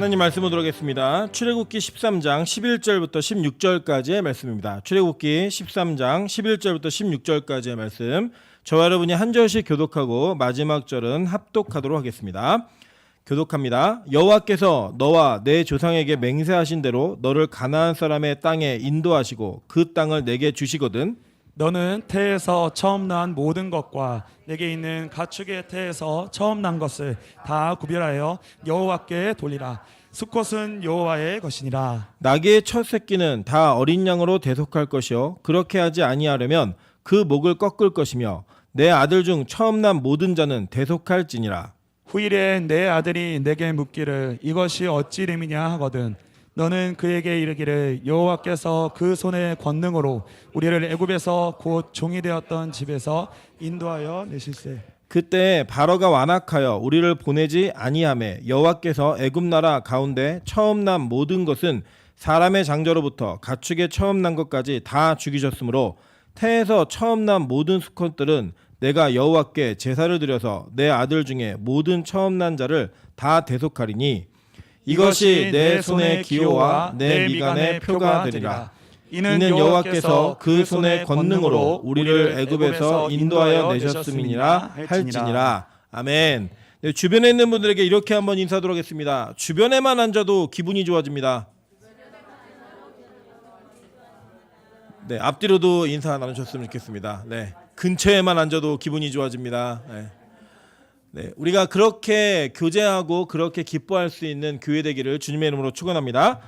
하나님 말씀 보도록 하겠습니다. 출애굽기 13장 11절부터 16절까지의 말씀입니다. 출애굽기 13장 11절부터 16절까지의 말씀, 저와 여러분이 한 절씩 교독하고 마지막 절은 합독하도록 하겠습니다. 교독합니다. 여호와께서 너와 내 조상에게 맹세하신 대로 너를 가나안 사람의 땅에 인도하시고 그 땅을 내게 주시거든. 너는 태에서 처음 난 모든 것과 내게 있는 가축의 태에서 처음 난 것을 다 구별하여 여호와께 돌리라. 수컷은 여호와의 것이니라. 나귀의 첫 새끼는 다 어린 양으로 대속할 것이요 그렇게 하지 아니하려면 그 목을 꺾을 것이며 내 아들 중 처음 난 모든 자는 대속할지니라. 후일에 내 아들이 내게 묻기를 이것이 어찌 됨이냐 하거든 너는 그에게 이르기를 여호와께서 그 손의 권능으로 우리를 애굽에서 곧 종이 되었던 집에서 인도하여 내실세. 그때 바로가 완악하여 우리를 보내지 아니하매 여호와께서 애굽 나라 가운데 처음 난 모든 것은 사람의 장저로부터 가축의 처음 난 것까지 다 죽이셨으므로 태에서 처음 난 모든 수컷들은 내가 여호와께 제사를 드려서 내 아들 중에 모든 처음 난 자를 다 대속하리니 이것이 내 손의 기호와 내 미간의 표가 되리라. 이는 여호와께서 그 손의 권능으로 우리를 애굽에서 인도하여 내셨음이니라 할지니라. 아멘. 네, 주변에 있는 분들에게 이렇게 한번 인사하도록 하겠습니다. 주변에만 앉아도 기분이 좋아집니다. 네, 앞뒤로도 인사 나누셨으면 좋겠습니다. 네, 근처에만 앉아도 기분이 좋아집니다. 네. 네, 우리가 그렇게 교제하고 그렇게 기뻐할 수 있는 교회 되기를 주님의 이름으로 축원합니다.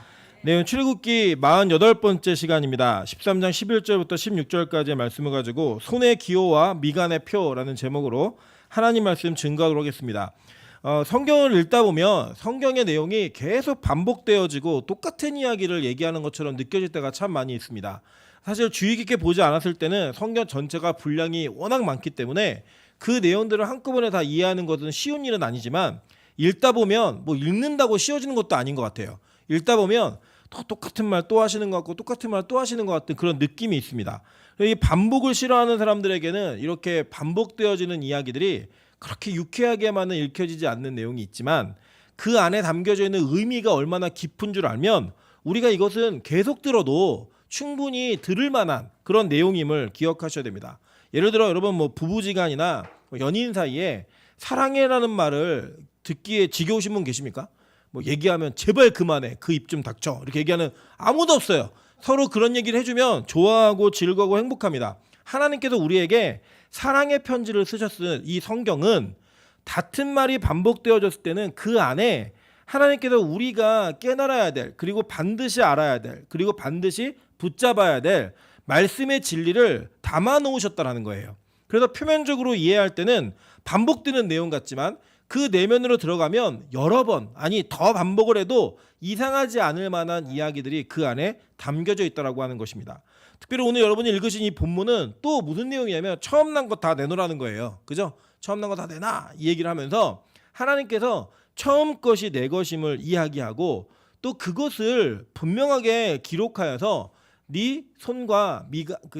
네, 출애굽기 48번째 시간입니다. 13장 11절부터 16절까지의 말씀을 가지고 손의 기호와 미간의 표라는 제목으로 하나님 말씀 증거하도록 하겠습니다. 성경을 읽다 보면 성경의 내용이 계속 반복되어지고 똑같은 이야기를 얘기하는 것처럼 느껴질 때가 참 많이 있습니다. 사실 주의 깊게 보지 않았을 때는 성경 전체가 분량이 워낙 많기 때문에 그 내용들을 한꺼번에 다 이해하는 것은 쉬운 일은 아니지만 읽다 보면 뭐 읽는다고 쉬워지는 것도 아닌 것 같아요. 읽다 보면 똑같은 말 또 하시는 것 같고 똑같은 말 또 하시는 것 같은 그런 느낌이 있습니다. 이 반복을 싫어하는 사람들에게는 이렇게 반복되어지는 이야기들이 그렇게 유쾌하게만은 읽혀지지 않는 내용이 있지만 그 안에 담겨져 있는 의미가 얼마나 깊은 줄 알면 우리가 이것은 계속 들어도 충분히 들을 만한 그런 내용임을 기억하셔야 됩니다. 예를 들어 여러분 뭐 부부지간이나 연인 사이에 사랑해라는 말을 듣기에 지겨우신 분 계십니까? 뭐 얘기하면 제발 그만해, 그 입 좀 닥쳐 이렇게 얘기하는 아무도 없어요. 서로 그런 얘기를 해주면 좋아하고 즐거워 행복합니다. 하나님께서 우리에게 사랑의 편지를 쓰셨은 이 성경은 같은 말이 반복되어졌을 때는 그 안에 하나님께서 우리가 깨달아야 될, 그리고 반드시 알아야 될, 그리고 반드시 붙잡아야 될 말씀의 진리를 담아 놓으셨다라는 거예요. 그래서 표면적으로 이해할 때는 반복되는 내용 같지만 그 내면으로 들어가면 여러 번, 아니 더 반복을 해도 이상하지 않을 만한 이야기들이 그 안에 담겨져 있다라고 하는 것입니다. 특별히 오늘 여러분이 읽으신 이 본문은 또 무슨 내용이냐면 처음 난 것 다 내놓으라는 거예요. 그죠? 처음 난 거 다 내놔 이 얘기를 하면서 하나님께서 처음 것이 내 것임을 이야기하고 또 그것을 분명하게 기록하여서 네 손과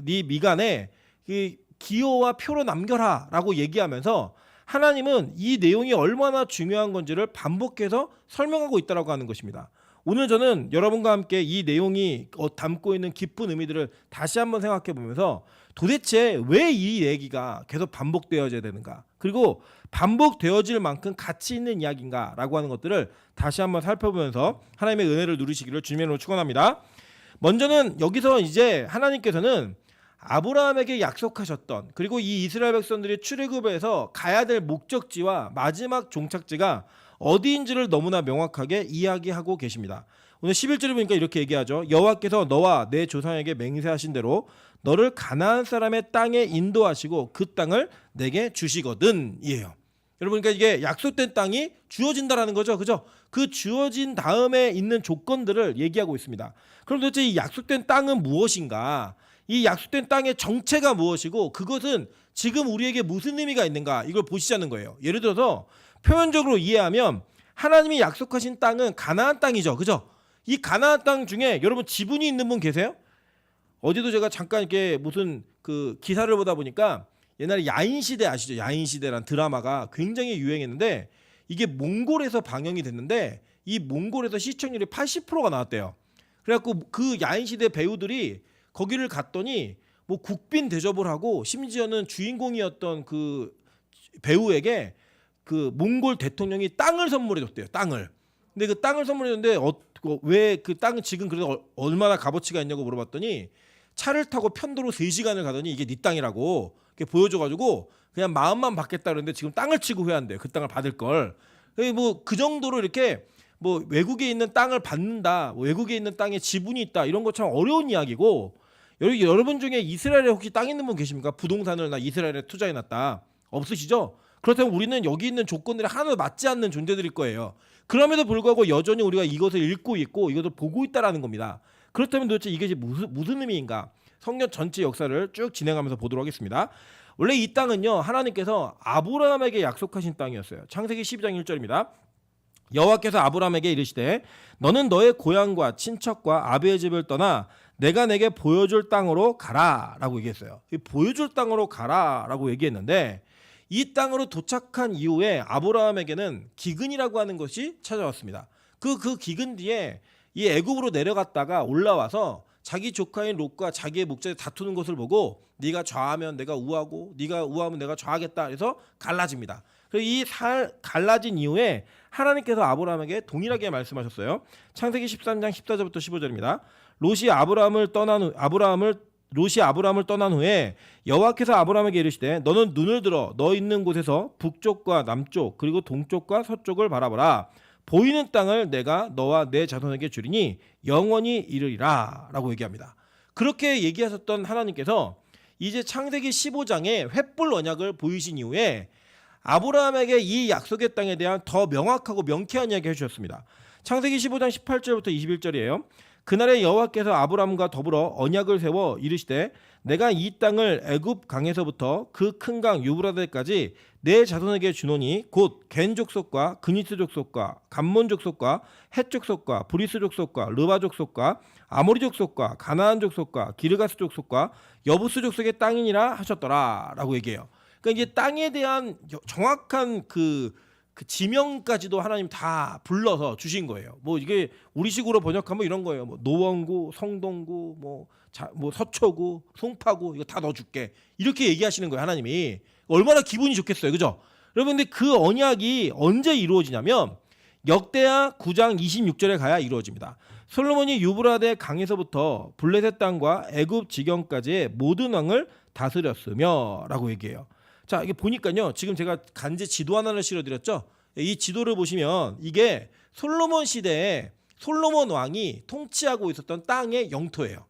네 미간에 그 기호와 표로 남겨라라고 얘기하면서 하나님은 이 내용이 얼마나 중요한 건지를 반복해서 설명하고 있다라고 하는 것입니다. 오늘 저는 여러분과 함께 이 내용이 담고 있는 깊은 의미들을 다시 한번 생각해 보면서 도대체 왜 이 얘기가 계속 반복되어져야 되는가, 그리고 반복되어질 만큼 가치 있는 이야기인가라고 하는 것들을 다시 한번 살펴보면서 하나님의 은혜를 누리시기를 주님의 이름으로 축원합니다. 먼저는 여기서 이제 하나님께서는 아브라함에게 약속하셨던, 그리고 이 이스라엘 백성들이 출애굽에서 가야 될 목적지와 마지막 종착지가 어디인지를 너무나 명확하게 이야기하고 계십니다. 오늘 11절에 보니까 이렇게 얘기하죠. 여호와께서 너와 내 조상에게 맹세하신 대로 너를 가나안 사람의 땅에 인도하시고 그 땅을 내게 주시거든 이에요. 여러분, 그러니까 이게 약속된 땅이 주어진다라는 거죠. 그죠? 그 주어진 다음에 있는 조건들을 얘기하고 있습니다. 그럼 도대체 이 약속된 땅은 무엇인가? 이 약속된 땅의 정체가 무엇이고 그것은 지금 우리에게 무슨 의미가 있는가? 이걸 보시자는 거예요. 예를 들어서 표면적으로 이해하면 하나님이 약속하신 땅은 가나안 땅이죠. 그죠? 이 가나안 땅 중에 여러분 지분이 있는 분 계세요? 어제도 제가 잠깐 이렇게 무슨 그 기사를 보다 보니까 옛날에 야인시대 아시죠? 야인시대라는 드라마가 굉장히 유행했는데 이게 몽골에서 방영이 됐는데 이 몽골에서 시청률이 80%가 나왔대요. 그래갖고 그 야인 시대 배우들이 거기를 갔더니 뭐 국빈 대접을 하고 심지어는 주인공이었던 그 배우에게 그 몽골 대통령이 땅을 선물해줬대요. 땅을. 근데 그 땅을 선물해줬는데 왜 그 땅은 지금 그래도 얼마나 값어치가 있냐고 물어봤더니 차를 타고 편도로 3시간을 가더니 이게 네 땅이라고 이렇게 보여줘가지고 그냥 마음만 받겠다 그러는데 지금 땅을 치고 후회한대요. 그 땅을 받을 걸. 뭐 그 정도로 이렇게 뭐 외국에 있는 땅을 받는다, 뭐 외국에 있는 땅에 지분이 있다 이런 것처럼 어려운 이야기고 여러분 중에 이스라엘에 혹시 땅 있는 분 계십니까? 부동산을 나 이스라엘에 투자해놨다. 없으시죠? 그렇다면 우리는 여기 있는 조건들이 하나도 맞지 않는 존재들일 거예요. 그럼에도 불구하고 여전히 우리가 이것을 읽고 있고 이것을 보고 있다라는 겁니다. 그렇다면 도대체 이것이 무슨 의미인가? 성경 전체 역사를 쭉 진행하면서 보도록 하겠습니다. 원래 이 땅은요, 하나님께서 아브라함에게 약속하신 땅이었어요. 창세기 12장 1절입니다. 여호와께서 아브라함에게 이르시되 너는 너의 고향과 친척과 아비의 집을 떠나 내가 내게 보여줄 땅으로 가라라고 얘기했어요. 보여줄 땅으로 가라라고 얘기했는데 이 땅으로 도착한 이후에 아브라함에게는 기근이라고 하는 것이 찾아왔습니다. 그 기근 뒤에 이 애굽으로 내려갔다가 올라와서 자기 조카인 롯과 자기의 목자에 다투는 것을 보고 네가 좌하면 내가 우하고 네가 우하면 내가 좌하겠다 해서 갈라집니다. 그래서 이 갈라진 이후에 하나님께서 아브라함에게 동일하게 말씀하셨어요. 창세기 13장 14절부터 15절입니다. 롯이 아브라함을 떠난 후에 여호와께서 아브라함에게 이르시되 너는 눈을 들어 너 있는 곳에서 북쪽과 남쪽 그리고 동쪽과 서쪽을 바라보라. 보이는 땅을 내가 너와 내 자손에게 주리니 영원히 이르리라 라고 얘기합니다. 그렇게 얘기하셨던 하나님께서 이제 창세기 15장에 횃불 언약을 보이신 이후에 아브라함에게 이 약속의 땅에 대한 더 명확하고 명쾌한 이야기 해주셨습니다. 창세기 15장 18절부터 21절이에요. 그날에 여호와께서 아브라함과 더불어 언약을 세워 이르시되 내가 이 땅을 애굽 강에서부터 그 큰 강 유브라데까지 내 자손에게 주노니 곧 겐 족속과 그니스 족속과 감몬 족속과 헷 족속과 브리스 족속과 르바 족속과 아모리 족속과 가나안 족속과 기르가스 족속과 여부스 족속의 땅이니라 하셨더라라고 얘기해요. 그러니까 이제 땅에 대한 정확한 그 지명까지도 하나님 다 불러서 주신 거예요. 뭐 이게 우리식으로 번역하면 이런 거예요. 뭐 노원구, 성동구, 뭐 서초구, 송파구 이거 다 넣어줄게. 이렇게 얘기하시는 거예요. 하나님이 얼마나 기분이 좋겠어요, 그죠? 여러분, 근데 그 언약이 언제 이루어지냐면 역대하 9장 26절에 가야 이루어집니다. 솔로몬이 유브라데 강에서부터 블레셋 땅과 애굽 지경까지의 모든 왕을 다스렸으며라고 얘기해요. 자, 이게 보니까요. 지금 제가 간제 지도 하나를 실어드렸죠. 이 지도를 보시면 이게 솔로몬 시대에 솔로몬 왕이 통치하고 있었던 땅의 영토예요.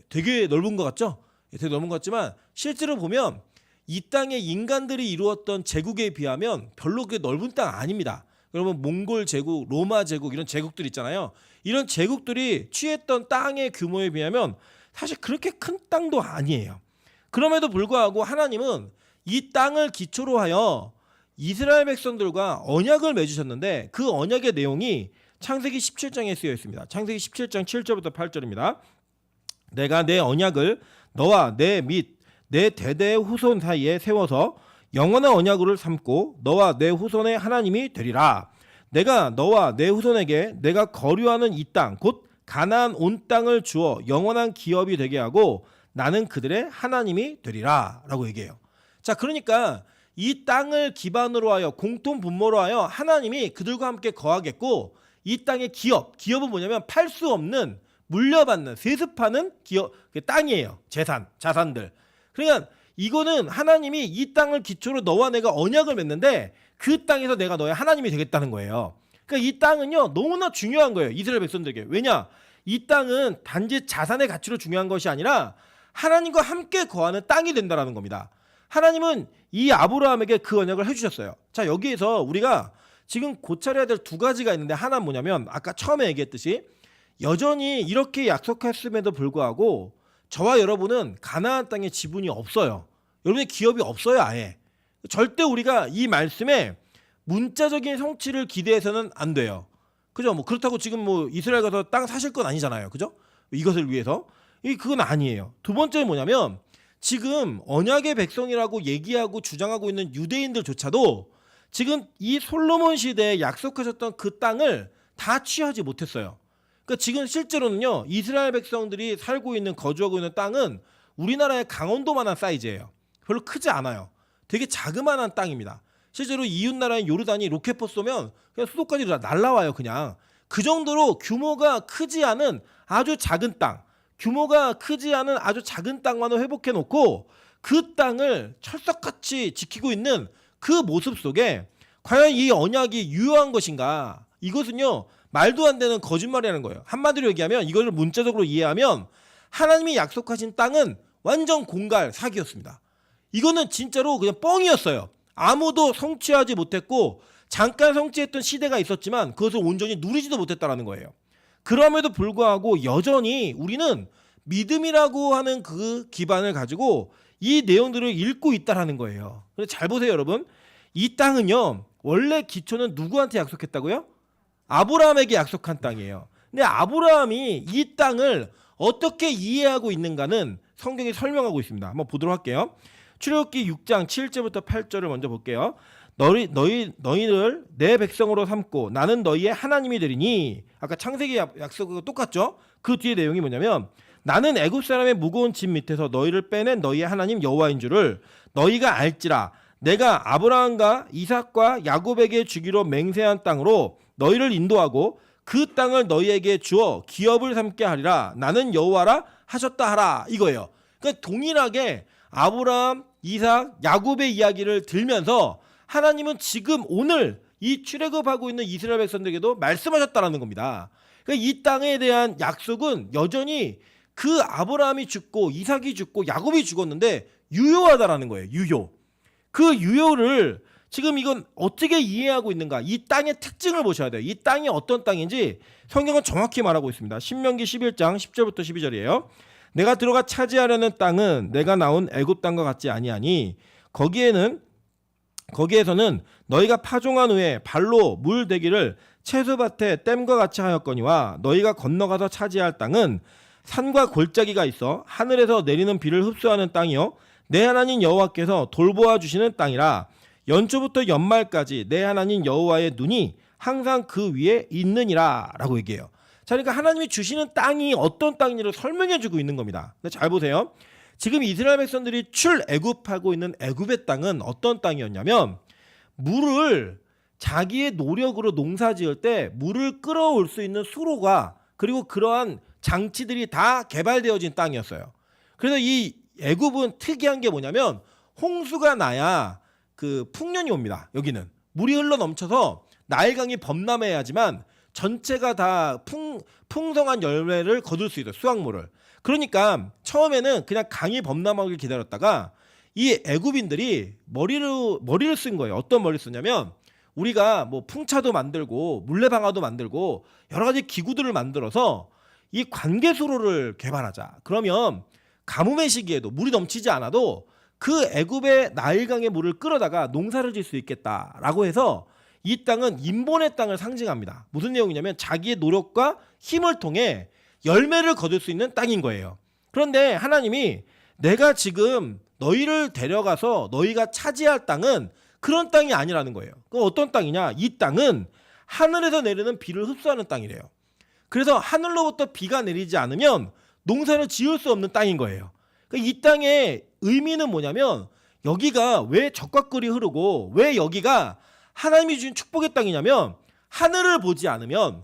되게 넓은 것 같죠? 되게 넓은 것 같지만 실제로 보면 이 땅에 인간들이 이루었던 제국에 비하면 별로 그렇게 넓은 땅 아닙니다. 여러분 몽골 제국, 로마 제국 이런 제국들 있잖아요. 이런 제국들이 취했던 땅의 규모에 비하면 사실 그렇게 큰 땅도 아니에요. 그럼에도 불구하고 하나님은 이 땅을 기초로 하여 이스라엘 백성들과 언약을 맺으셨는데 그 언약의 내용이 창세기 17장에 쓰여 있습니다. 창세기 17장 7절부터 8절입니다. 내가 내 언약을 너와 내 및 내 대대의 후손 사이에 세워서 영원한 언약으로 삼고 너와 내 후손의 하나님이 되리라. 내가 너와 내 후손에게 내가 거류하는 이 땅 곧 가나안 온 땅을 주어 영원한 기업이 되게 하고 나는 그들의 하나님이 되리라 라고 얘기해요. 자, 그러니까 이 땅을 기반으로 하여 공통 분모로 하여 하나님이 그들과 함께 거하겠고 이 땅의 기업은 뭐냐면 팔 수 없는 물려받는 세습하는 기업, 땅이에요. 자산들. 그러니까 이거는 하나님이 이 땅을 기초로 너와 내가 언약을 맺는데 그 땅에서 내가 너의 하나님이 되겠다는 거예요. 그러니까 이 땅은요 너무나 중요한 거예요. 이스라엘 백성들에게. 왜냐? 이 땅은 단지 자산의 가치로 중요한 것이 아니라 하나님과 함께 거하는 땅이 된다는 겁니다. 하나님은 이 아브라함에게 그 언약을 해주셨어요. 자, 여기에서 우리가 지금 고찰해야 될 두 가지가 있는데 하나는 뭐냐면 아까 처음에 얘기했듯이 여전히 이렇게 약속했음에도 불구하고 저와 여러분은 가나안 땅에 지분이 없어요. 여러분의 기업이 없어요, 아예. 절대 우리가 이 말씀에 문자적인 성취를 기대해서는 안 돼요. 그죠? 뭐 그렇다고 지금 뭐 이스라엘 가서 땅 사실 건 아니잖아요. 그죠? 이것을 위해서. 그건 아니에요. 두 번째는 뭐냐면 지금 언약의 백성이라고 얘기하고 주장하고 있는 유대인들조차도 지금 이 솔로몬 시대에 약속하셨던 그 땅을 다 취하지 못했어요. 그러니까 지금 실제로는요, 이스라엘 백성들이 살고 있는 거주하고 있는 땅은 우리나라의 강원도만한 사이즈예요. 별로 크지 않아요. 되게 자그마한 땅입니다. 실제로 이웃 나라인 요르단이 로켓포 쏘면 그냥 수도까지 날라와요. 그냥 그 정도로 규모가 크지 않은 아주 작은 땅, 규모가 크지 않은 아주 작은 땅만을 회복해 놓고 그 땅을 철석같이 지키고 있는 그 모습 속에 과연 이 언약이 유효한 것인가? 이것은요, 말도 안 되는 거짓말이라는 거예요. 한마디로 얘기하면, 이걸 문자적으로 이해하면 하나님이 약속하신 땅은 완전 공갈 사기였습니다. 이거는 진짜로 그냥 뻥이었어요. 아무도 성취하지 못했고 잠깐 성취했던 시대가 있었지만 그것을 온전히 누리지도 못했다라는 거예요. 그럼에도 불구하고 여전히 우리는 믿음이라고 하는 그 기반을 가지고 이 내용들을 읽고 있다라는 거예요. 그래서 잘 보세요, 여러분. 이 땅은요, 원래 기초는 누구한테 약속했다고요? 아브라함에게 약속한 땅이에요. 근데 아브라함이 이 땅을 어떻게 이해하고 있는가는 성경이 설명하고 있습니다. 한번 보도록 할게요. 출애굽기 6장 7절부터 8절을 먼저 볼게요. 너희를 내 백성으로 삼고 나는 너희의 하나님이 되리니, 아까 창세기 약속과 똑같죠? 그 뒤에 내용이 뭐냐면, 나는 애굽 사람의 무거운 짐 밑에서 너희를 빼낸 너희의 하나님 여호와인 줄을 너희가 알지라. 내가 아브라함과 이삭과 야곱에게 주기로 맹세한 땅으로 너희를 인도하고 그 땅을 너희에게 주어 기업을 삼게 하리라. 나는 여호와라 하셨다 하라. 이거예요. 그러니까 동일하게 아브라함, 이삭, 야곱의 이야기를 들면서 하나님은 지금 오늘 이 출애굽하고 있는 이스라엘 백성들에게도 말씀하셨다라는 겁니다. 그러니까 이 땅에 대한 약속은 여전히 그 아브라함이 죽고 이삭이 죽고 야곱이 죽었는데 유효하다라는 거예요. 유효. 그 유효를 지금 이건 어떻게 이해하고 있는가? 이 땅의 특징을 보셔야 돼요. 이 땅이 어떤 땅인지 성경은 정확히 말하고 있습니다. 신명기 11장 10절부터 12절이에요. 내가 들어가 차지하려는 땅은 내가 나온 애굽 땅과 같지 아니하니 거기에서는 너희가 파종한 후에 발로 물 대기를 채소밭에 댐과 같이 하였거니와 너희가 건너가서 차지할 땅은 산과 골짜기가 있어 하늘에서 내리는 비를 흡수하는 땅이요 내 하나님 여호와께서 돌보아 주시는 땅이라. 연초부터 연말까지 내 하나님 여호와의 눈이 항상 그 위에 있느니라 라고 얘기해요. 자, 그러니까 하나님이 주시는 땅이 어떤 땅인지를 설명해 주고 있는 겁니다. 근데 잘 보세요. 지금 이스라엘 백성들이 출애굽하고 있는 애굽의 땅은 어떤 땅이었냐면, 물을 자기의 노력으로 농사 지을 때 물을 끌어올 수 있는 수로가, 그리고 그러한 장치들이 다 개발되어진 땅이었어요. 그래서 이 애굽은 특이한 게 뭐냐면, 홍수가 나야 그 풍년이 옵니다. 여기는 물이 흘러 넘쳐서 나일강이 범람해야지만 전체가 다 풍성한 열매를 거둘 수 있어요. 수확물을. 그러니까 처음에는 그냥 강이 범람하길 기다렸다가 이 애굽인들이 머리를 쓴 거예요. 어떤 머리를 쓰냐면, 우리가 뭐 풍차도 만들고 물레방아도 만들고 여러 가지 기구들을 만들어서 이 관계수로를 개발하자. 그러면 가뭄의 시기에도 물이 넘치지 않아도 그 애굽의 나일강의 물을 끌어다가 농사를 질 수 있겠다라고 해서 이 땅은 인본의 땅을 상징합니다. 무슨 내용이냐면 자기의 노력과 힘을 통해 열매를 거둘 수 있는 땅인 거예요. 그런데 하나님이 내가 지금 너희를 데려가서 너희가 차지할 땅은 그런 땅이 아니라는 거예요. 그럼 어떤 땅이냐? 이 땅은 하늘에서 내리는 비를 흡수하는 땅이래요. 그래서 하늘로부터 비가 내리지 않으면 농사를 지을 수 없는 땅인 거예요. 그러니까 이 땅의 의미는 뭐냐면, 여기가 왜 적과 꿀이 흐르고 왜 여기가 하나님이 주신 축복의 땅이냐면, 하늘을 보지 않으면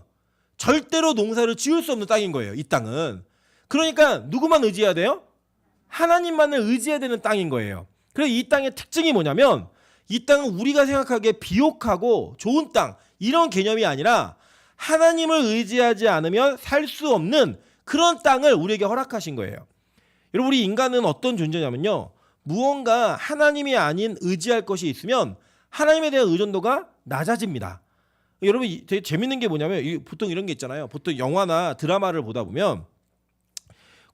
절대로 농사를 지을 수 없는 땅인 거예요. 이 땅은. 그러니까 누구만 의지해야 돼요? 하나님만을 의지해야 되는 땅인 거예요. 그래서 이 땅의 특징이 뭐냐면, 이 땅은 우리가 생각하기에 비옥하고 좋은 땅 이런 개념이 아니라 하나님을 의지하지 않으면 살 수 없는 그런 땅을 우리에게 허락하신 거예요. 여러분, 우리 인간은 어떤 존재냐면요, 무언가 하나님이 아닌 의지할 것이 있으면 하나님에 대한 의존도가 낮아집니다. 여러분, 되게 재밌는 게 뭐냐면, 보통 이런 게 있잖아요. 보통 영화나 드라마를 보다 보면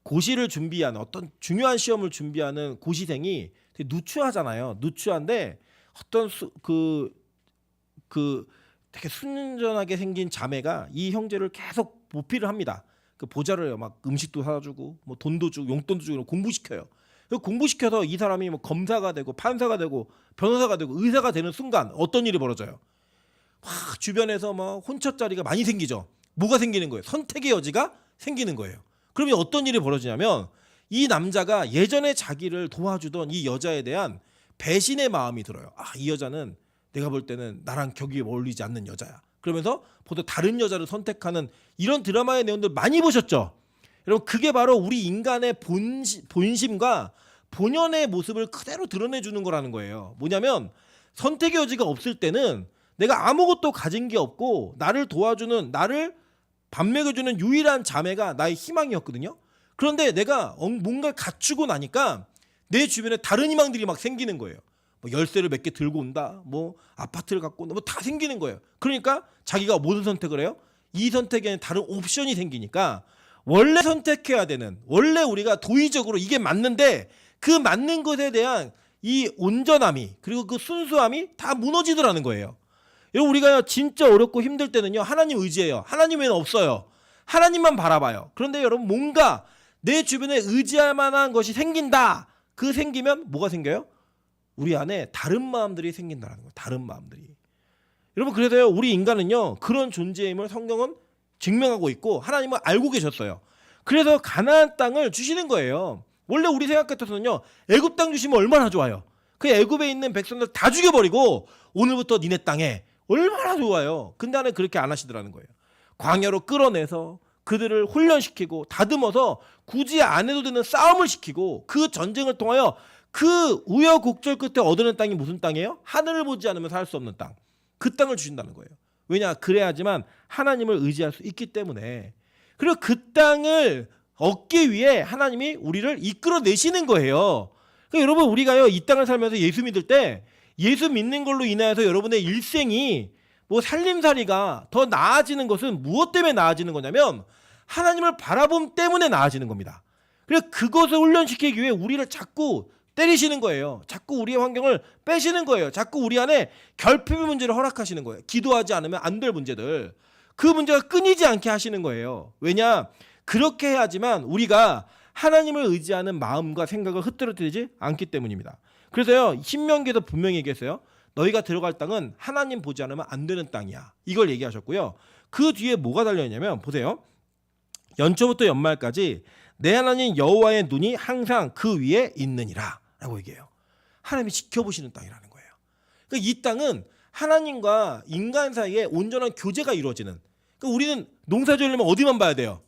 고시를 준비하는, 어떤 중요한 시험을 준비하는 고시생이 되게 누추하잖아요. 누추한데 어떤 되게 순전하게 생긴 자매가 이 형제를 계속 보필을 합니다. 그 보자를 막 음식도 사주고 뭐 돈도 주고 용돈도 주고 공부시켜요. 공부시켜서 이 사람이 뭐 검사가 되고 판사가 되고 변호사가 되고 의사가 되는 순간 어떤 일이 벌어져요? 막 주변에서 막 혼처자리가 많이 생기죠. 뭐가 생기는 거예요? 선택의 여지가 생기는 거예요. 그러면 어떤 일이 벌어지냐면 이 남자가 예전에 자기를 도와주던 이 여자에 대한 배신의 마음이 들어요. 아, 이 여자는 내가 볼 때는 나랑 격이 어울리지 않는 여자야. 그러면서 보다 다른 여자를 선택하는 이런 드라마의 내용들 많이 보셨죠? 여러분, 그게 바로 우리 인간의 본심과 본연의 모습을 그대로 드러내주는 거라는 거예요. 뭐냐면 선택의 여지가 없을 때는 내가 아무것도 가진 게 없고 나를 도와주는, 나를 밥 먹여주는 유일한 자매가 나의 희망이었거든요. 그런데 내가 뭔가를 갖추고 나니까 내 주변에 다른 희망들이 막 생기는 거예요. 뭐 열쇠를 몇 개 들고 온다, 뭐 아파트를 갖고 온다, 뭐 다 생기는 거예요. 그러니까 자기가 무슨 선택을 해요? 이 선택에는 다른 옵션이 생기니까 원래 선택해야 되는, 원래 우리가 도의적으로 이게 맞는데 그 맞는 것에 대한 이 온전함이, 그리고 그 순수함이 다 무너지더라는 거예요. 여러분, 우리가 진짜 어렵고 힘들 때는요, 하나님 의지해요. 하나님 외에는 없어요. 하나님만 바라봐요. 그런데 여러분, 뭔가 내 주변에 의지할 만한 것이 생긴다. 그 생기면 뭐가 생겨요? 우리 안에 다른 마음들이 생긴다는 거예요. 다른 마음들이. 여러분, 그래서요, 우리 인간은요, 그런 존재임을 성경은 증명하고 있고 하나님은 알고 계셨어요. 그래서 가나안 땅을 주시는 거예요. 원래 우리 생각 같아서는요, 애굽 땅 주시면 얼마나 좋아요. 그 애굽에 있는 백성들 다 죽여버리고 오늘부터 니네 땅에, 얼마나 좋아요. 근데 하나님 그렇게 안 하시더라는 거예요. 광야로 끌어내서 그들을 훈련시키고 다듬어서 굳이 안 해도 되는 싸움을 시키고 그 전쟁을 통하여 그 우여곡절 끝에 얻어낸 땅이 무슨 땅이에요? 하늘을 보지 않으면 살 수 없는 땅. 그 땅을 주신다는 거예요. 왜냐? 그래야지만 하나님을 의지할 수 있기 때문에. 그리고 그 땅을 얻기 위해 하나님이 우리를 이끌어내시는 거예요. 그러니까 여러분, 우리가요, 이 땅을 살면서 예수 믿을 때 예수 믿는 걸로 인하여서 여러분의 일생이 뭐 살림살이가 더 나아지는 것은 무엇 때문에 나아지는 거냐면 하나님을 바라봄 때문에 나아지는 겁니다. 그래서 그것을 훈련시키기 위해 우리를 자꾸 때리시는 거예요. 자꾸 우리의 환경을 빼시는 거예요. 자꾸 우리 안에 결핍의 문제를 허락하시는 거예요. 기도하지 않으면 안 될 문제들. 그 문제가 끊이지 않게 하시는 거예요. 왜냐? 그렇게 해야지만 우리가 하나님을 의지하는 마음과 생각을 흐트러뜨리지 않기 때문입니다. 그래서요, 신명기에서 분명히 얘기했어요. 너희가 들어갈 땅은 하나님 보지 않으면 안 되는 땅이야. 이걸 얘기하셨고요. 그 뒤에 뭐가 달려있냐면 보세요. 연초부터 연말까지 내 하나님 여호와의 눈이 항상 그 위에 있느니라 라고 얘기해요. 하나님이 지켜보시는 땅이라는 거예요. 그러니까 이 땅은 하나님과 인간 사이에 온전한 교제가 이루어지는, 그러니까 우리는 농사 지으려면 어디만 봐야 돼요?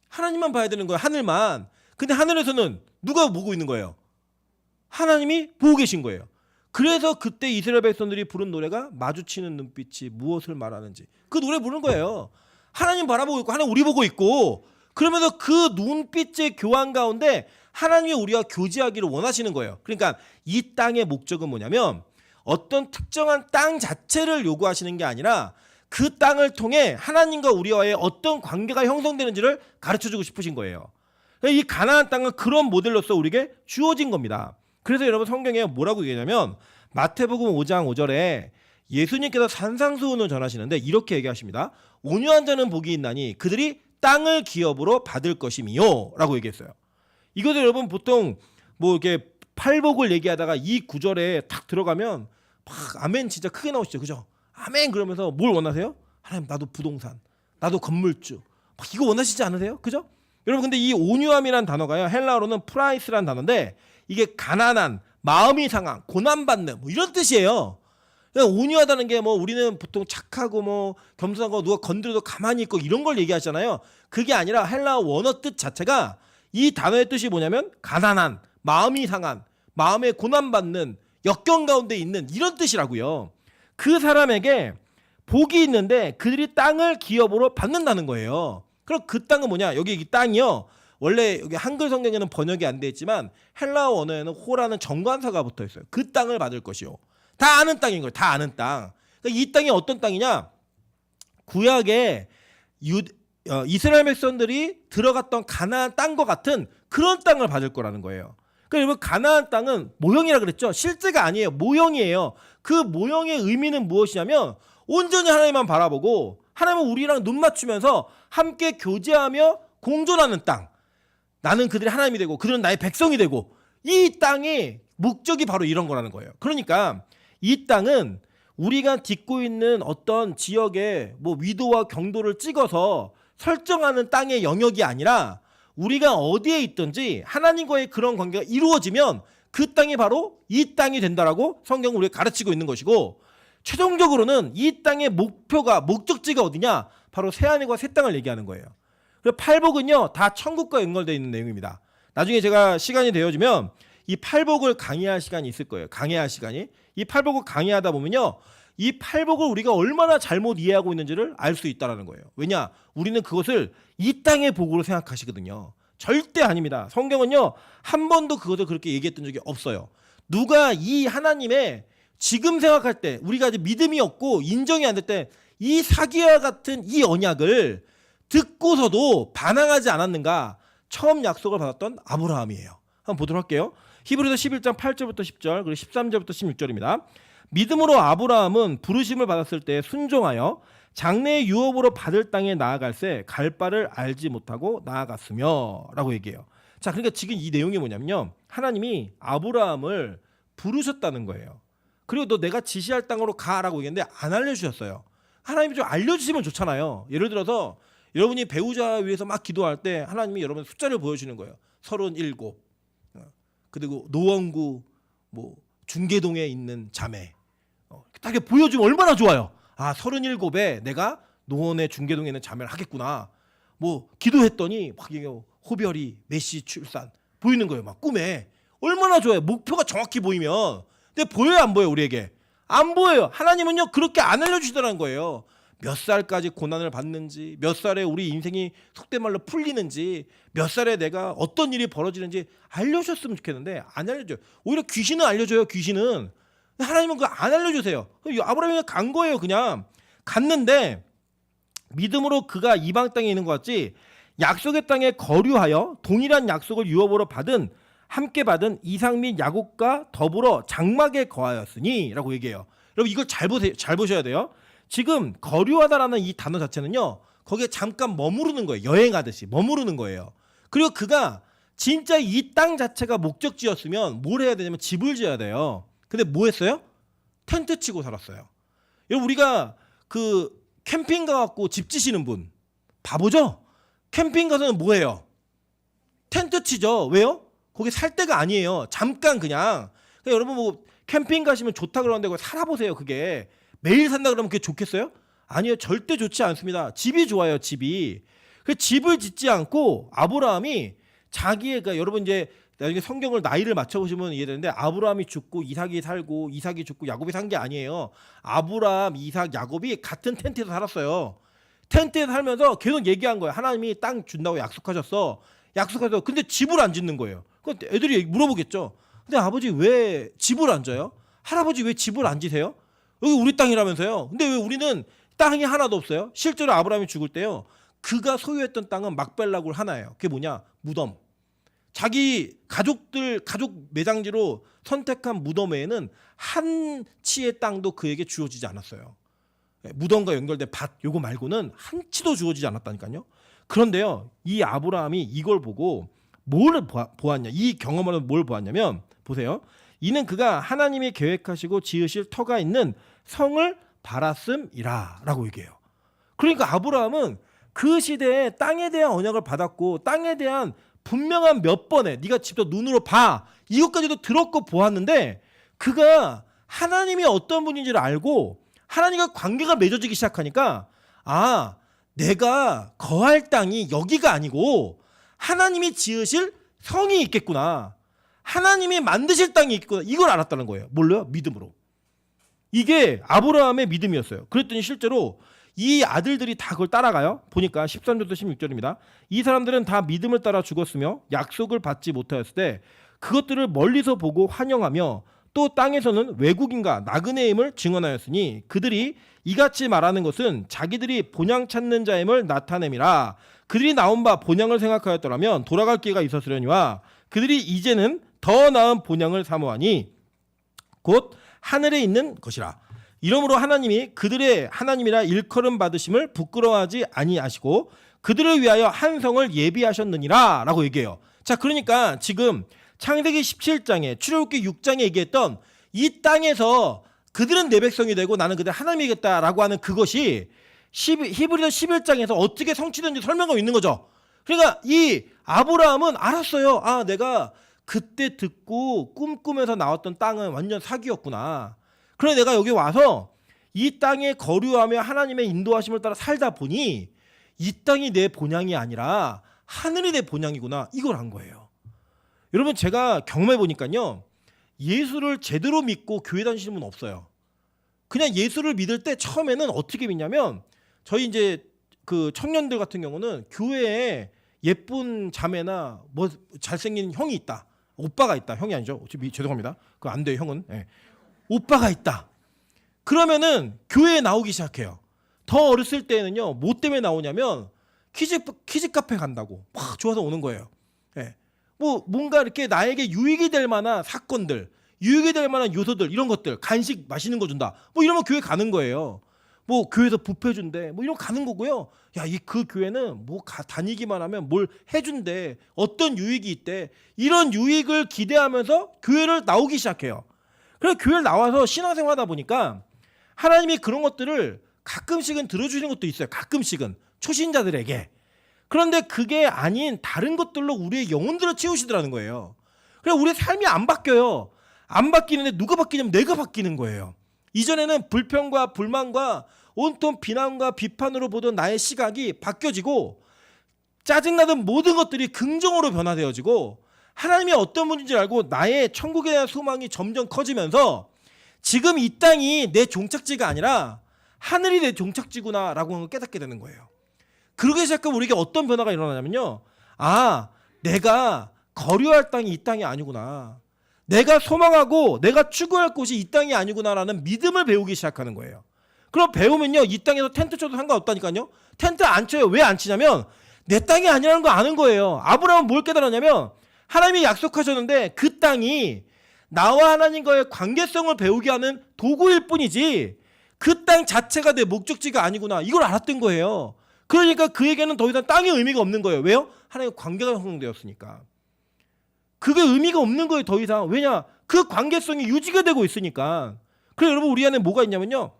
하나님만 봐야 되는 거예요. 하늘만. 근데 하늘에서는 누가 보고 있는 거예요? 하나님이 보고 계신 거예요. 그래서 그때 이스라엘 백성들이 부른 노래가 마주치는 눈빛이 무엇을 말하는지, 그 노래 부르는 거예요. 하나님 바라보고 있고 하나님 우리 보고 있고, 그러면서 그 눈빛의 교환 가운데 하나님이 우리와 교제하기를 원하시는 거예요. 그러니까 이 땅의 목적은 뭐냐면 어떤 특정한 땅 자체를 요구하시는 게 아니라 그 땅을 통해 하나님과 우리와의 어떤 관계가 형성되는지를 가르쳐주고 싶으신 거예요. 이 가나안 땅은 그런 모델로서 우리에게 주어진 겁니다. 그래서 여러분, 성경에 뭐라고 얘기하냐면 마태복음 5장 5절에 예수님께서 산상수훈을 전하시는데 이렇게 얘기하십니다. 온유한 자는 복이 있나니 그들이 땅을 기업으로 받을 것임이요 라고 얘기했어요. 이것을 여러분 보통 뭐 이렇게 팔복을 얘기하다가 이 구절에 탁 들어가면 막 아멘 진짜 크게 나오시죠, 그죠? 아멘 그러면서 뭘 원하세요? 하나님, 나도 부동산, 나도 건물주, 막 이거 원하시지 않으세요? 그죠? 여러분, 근데 이 온유함이란 단어가요, 헬라어로는 프라이스란 단어인데 이게 가난한, 마음이 상한, 고난받는 뭐 이런 뜻이에요. 그러니까 온유하다는 게 뭐 우리는 보통 착하고 뭐 겸손하고 누가 건드려도 가만히 있고 이런 걸 얘기하잖아요. 그게 아니라 헬라어 원어 뜻 자체가, 이 단어의 뜻이 뭐냐면 가난한, 마음이 상한, 마음에 고난받는, 역경 가운데 있는 이런 뜻이라고요. 그 사람에게 복이 있는데 그들이 땅을 기업으로 받는다는 거예요. 그럼 그 땅은 뭐냐? 여기 이 땅이요, 원래 여기 한글 성경에는 번역이 안 돼 있지만 헬라어 언어에는 호라는 정관사가 붙어 있어요. 그 땅을 받을 것이요. 다 아는 땅인 거예요. 다 아는 땅. 그러니까 이 땅이 어떤 땅이냐? 구약에 이스라엘 백성들이 들어갔던 가나안 땅과 같은 그런 땅을 받을 거라는 거예요. 그러니까 여러분, 가나안 땅은 모형이라 그랬죠? 실제가 아니에요. 모형이에요. 그 모형의 의미는 무엇이냐면 온전히 하나님만 바라보고 하나님은 우리랑 눈 맞추면서 함께 교제하며 공존하는 땅. 나는 그들이 하나님이 되고 그들은 나의 백성이 되고, 이 땅의 목적이 바로 이런 거라는 거예요. 그러니까 이 땅은 우리가 딛고 있는 어떤 지역의 뭐 위도와 경도를 찍어서 설정하는 땅의 영역이 아니라 우리가 어디에 있든지 하나님과의 그런 관계가 이루어지면 그 땅이 바로 이 땅이 된다라고 성경은 우리가 가르치고 있는 것이고, 최종적으로는 이 땅의 목적지가 어디냐? 바로 새하늘과 새 땅을 얘기하는 거예요. 그리고 팔복은요 다 천국과 연결되어 있는 내용입니다. 나중에 제가 시간이 되어지면 이 팔복을 강의할 시간이 있을 거예요. 강의할 시간이. 이 팔복을 강의하다 보면요, 이 팔복을 우리가 얼마나 잘못 이해하고 있는지를 알 수 있다는 거예요. 왜냐? 우리는 그것을 이 땅의 복으로 생각하시거든요. 절대 아닙니다. 성경은요 한 번도 그것을 그렇게 얘기했던 적이 없어요. 누가 이 하나님의 지금 생각할 때 우리가 이제 믿음이 없고 인정이 안 될 때 이 사기와 같은 이 언약을 듣고서도 반항하지 않았는가? 처음 약속을 받았던 아브라함이에요. 한번 보도록 할게요. 히브리서 11장 8절부터 10절 그리고 13절부터 16절입니다. 믿음으로 아브라함은 부르심을 받았을 때 순종하여 장래의 유업으로 받을 땅에 나아갈새 갈 바를 알지 못하고 나아갔으며 라고 얘기해요. 자, 그러니까 지금 이 내용이 뭐냐면요, 하나님이 아브라함을 부르셨다는 거예요. 그리고 너 내가 지시할 땅으로 가라고 얘기했는데 안 알려주셨어요. 하나님이 좀 알려주시면 좋잖아요. 예를 들어서 여러분이 배우자 위해서 막 기도할 때 하나님이 여러분 숫자를 보여주는 거예요. 37, 그리고 노원구 뭐 중계동에 있는 자매, 딱 이렇게 보여주면 얼마나 좋아요. 아, 37에 내가 노원의 중계동에 있는 자매를 하겠구나. 뭐 기도했더니 막 이게 호별이 메시 출산 보이는 거예요. 막 꿈에. 얼마나 좋아요. 목표가 정확히 보이면. 근데 보여요, 안 보여요? 우리에게 안 보여요. 하나님은요 그렇게 안 알려주시더라는 거예요. 몇 살까지 고난을 받는지, 몇 살에 우리 인생이 속된 말로 풀리는지, 몇 살에 내가 어떤 일이 벌어지는지 알려주셨으면 좋겠는데 안 알려줘요. 오히려 귀신은 알려줘요. 귀신은. 하나님은 그거 안 알려주세요. 아브라함이 간 거예요. 그냥 갔는데 믿음으로 그가 이방 땅에 있는 것 같지 약속의 땅에 거류하여 동일한 약속을 유업으로 함께 받은 이삭 및 야곱과 더불어 장막에 거하였으니 라고 얘기해요. 여러분 이걸 잘 보세요. 잘 보셔야 돼요. 지금 거류하다라는 이 단어 자체는요 거기에 잠깐 머무르는 거예요. 여행하듯이 머무르는 거예요. 그리고 그가 진짜 이 땅 자체가 목적지였으면 뭘 해야 되냐면 집을 지어야 돼요. 근데 뭐 했어요? 텐트 치고 살았어요. 여러분 우리가 그 캠핑 가갖고 집 지시는 분 바보죠? 캠핑 가서는 뭐 해요? 텐트 치죠. 왜요? 거기 살 데가 아니에요. 잠깐 그냥. 그러니까 여러분 뭐 캠핑 가시면 좋다 그러는데 그거 살아보세요. 그게 매일 산다 그러면 그게 좋겠어요? 아니요, 절대 좋지 않습니다. 집이 좋아요, 집이. 그 집을 짓지 않고 아브라함이 자기의, 그러니까 여러분 이제 나중에 성경을 나이를 맞춰보시면 이해되는데 아브라함이 죽고 이삭이 살고 이삭이 죽고 야곱이 산 게 아니에요. 아브라함, 이삭, 야곱이 같은 텐트에서 살았어요. 텐트에서 살면서 계속 얘기한 거예요. 하나님이 땅 준다고 약속하셨어. 근데 집을 안 짓는 거예요. 그 애들이 물어보겠죠. 근데 아버지 왜 집을 안 져요? 할아버지 왜 집을 안 지세요? 여기 우리 땅이라면서요. 근데 왜 우리는 땅이 하나도 없어요? 실제로 아브라함이 죽을 때요. 그가 소유했던 땅은 막벨라굴 하나예요. 그게 뭐냐? 무덤. 자기 가족 매장지로 선택한 무덤 외에는 한 치의 땅도 그에게 주어지지 않았어요. 무덤과 연결된 밭 요거 말고는 한 치도 주어지지 않았다니까요. 그런데요. 이 아브라함이 이걸 보고 뭘 보았냐? 이 경험으로 뭘 보았냐면 보세요. 이는 그가 하나님이 계획하시고 지으실 터가 있는 성을 바랐음이라 라고 얘기해요. 그러니까 아브라함은 그 시대에 땅에 대한 언약을 받았고 땅에 대한 분명한 몇 번에 네가 직접 눈으로 봐 이것까지도 들었고 보았는데 그가 하나님이 어떤 분인지를 알고 하나님과 관계가 맺어지기 시작하니까 아, 내가 거할 땅이 여기가 아니고 하나님이 지으실 성이 있겠구나. 하나님이 만드실 땅이 있겠구나. 이걸 알았다는 거예요. 뭘로요? 믿음으로. 이게 아브라함의 믿음이었어요. 그랬더니 실제로 이 아들들이 다 그걸 따라가요. 보니까 13절부터 16절입니다. 이 사람들은 다 믿음을 따라 죽었으며 약속을 받지 못하였을 때 그것들을 멀리서 보고 환영하며 또 땅에서는 외국인과 나그네임을 증언하였으니 그들이 이같이 말하는 것은 자기들이 본향 찾는 자임을 나타냄이라. 그들이 나온 바 본향을 생각하였더라면 돌아갈 기회가 있었으려니와 그들이 이제는 더 나은 본향을 사모하니 곧 하늘에 있는 것이라. 이러므로 하나님이 그들의 하나님이라 일컬음 받으심을 부끄러워하지 아니하시고 그들을 위하여 한 성을 예비하셨느니라 라고 얘기해요. 자, 그러니까 지금 창세기 17장에 출애굽기 6장에 얘기했던 이 땅에서 그들은 내 백성이 되고 나는 그들 하나님이겠다라고 하는 그것이 히브리서 11장에서 어떻게 성취된지 설명하고 있는 거죠. 그러니까 이 아브라함은 알았어요. 아, 내가 그때 듣고 꿈꾸면서 나왔던 땅은 완전 사기였구나. 그래 내가 여기 와서 이 땅에 거류하며 하나님의 인도하심을 따라 살다 보니 이 땅이 내 본향이 아니라 하늘이 내 본향이구나. 이걸 한 거예요. 여러분 제가 경험해 보니까요. 예수를 제대로 믿고 교회 다니시는 분 없어요. 그냥 예수를 믿을 때 처음에는 어떻게 믿냐면 저희 이제 그 청년들 같은 경우는 교회에 예쁜 자매나 뭐 잘생긴 형이 있다. 오빠가 있다. 형이 아니죠. 죄송합니다. 그거 안 돼요, 형은. 네. 오빠가 있다. 그러면은 교회에 나오기 시작해요. 더 어렸을 때는요. 뭐 때문에 나오냐면 키즈 카페 간다고 막 좋아서 오는 거예요. 네. 뭐 뭔가 이렇게 나에게 유익이 될 만한 사건들, 유익이 될 만한 요소들 이런 것들, 간식 맛있는 거 준다. 뭐 이러면 교회 가는 거예요. 뭐 교회에서 뷔페 준대. 뭐 이런 거 가는 거고요. 야, 그 교회는 뭐 다니기만 하면 뭘 해준대. 어떤 유익이 있대. 이런 유익을 기대하면서 교회를 나오기 시작해요. 그래서 교회를 나와서 신앙생활하다 보니까 하나님이 그런 것들을 가끔씩은 들어주시는 것도 있어요. 가끔씩은 초신자들에게. 그런데 그게 아닌 다른 것들로 우리의 영혼들을 채우시더라는 거예요. 그래서 우리의 삶이 안 바뀌어요. 안 바뀌는데 누가 바뀌냐면 내가 바뀌는 거예요. 이전에는 불평과 불만과 온통 비난과 비판으로 보던 나의 시각이 바뀌어지고 짜증나던 모든 것들이 긍정으로 변화되어지고 하나님이 어떤 분인지 알고 나의 천국에 대한 소망이 점점 커지면서 지금 이 땅이 내 종착지가 아니라 하늘이 내 종착지구나라고 하는 걸 깨닫게 되는 거예요. 그러기 시작하면 우리에게 어떤 변화가 일어나냐면요. 아, 내가 거류할 땅이 이 땅이 아니구나. 내가 소망하고 내가 추구할 곳이 이 땅이 아니구나라는 믿음을 배우기 시작하는 거예요. 그럼 배우면요. 이 땅에서 텐트 쳐도 상관없다니까요. 텐트 안 쳐요. 왜 안 치냐면 내 땅이 아니라는 거 아는 거예요. 아브라함은 뭘 깨달았냐면 하나님이 약속하셨는데 그 땅이 나와 하나님과의 관계성을 배우게 하는 도구일 뿐이지 그 땅 자체가 내 목적지가 아니구나. 이걸 알았던 거예요. 그러니까 그에게는 더 이상 땅의 의미가 없는 거예요. 왜요? 하나님과 관계가 형성되었으니까. 그게 의미가 없는 거예요. 더 이상. 왜냐? 그 관계성이 유지가 되고 있으니까. 그래서 여러분 우리 안에 뭐가 있냐면요.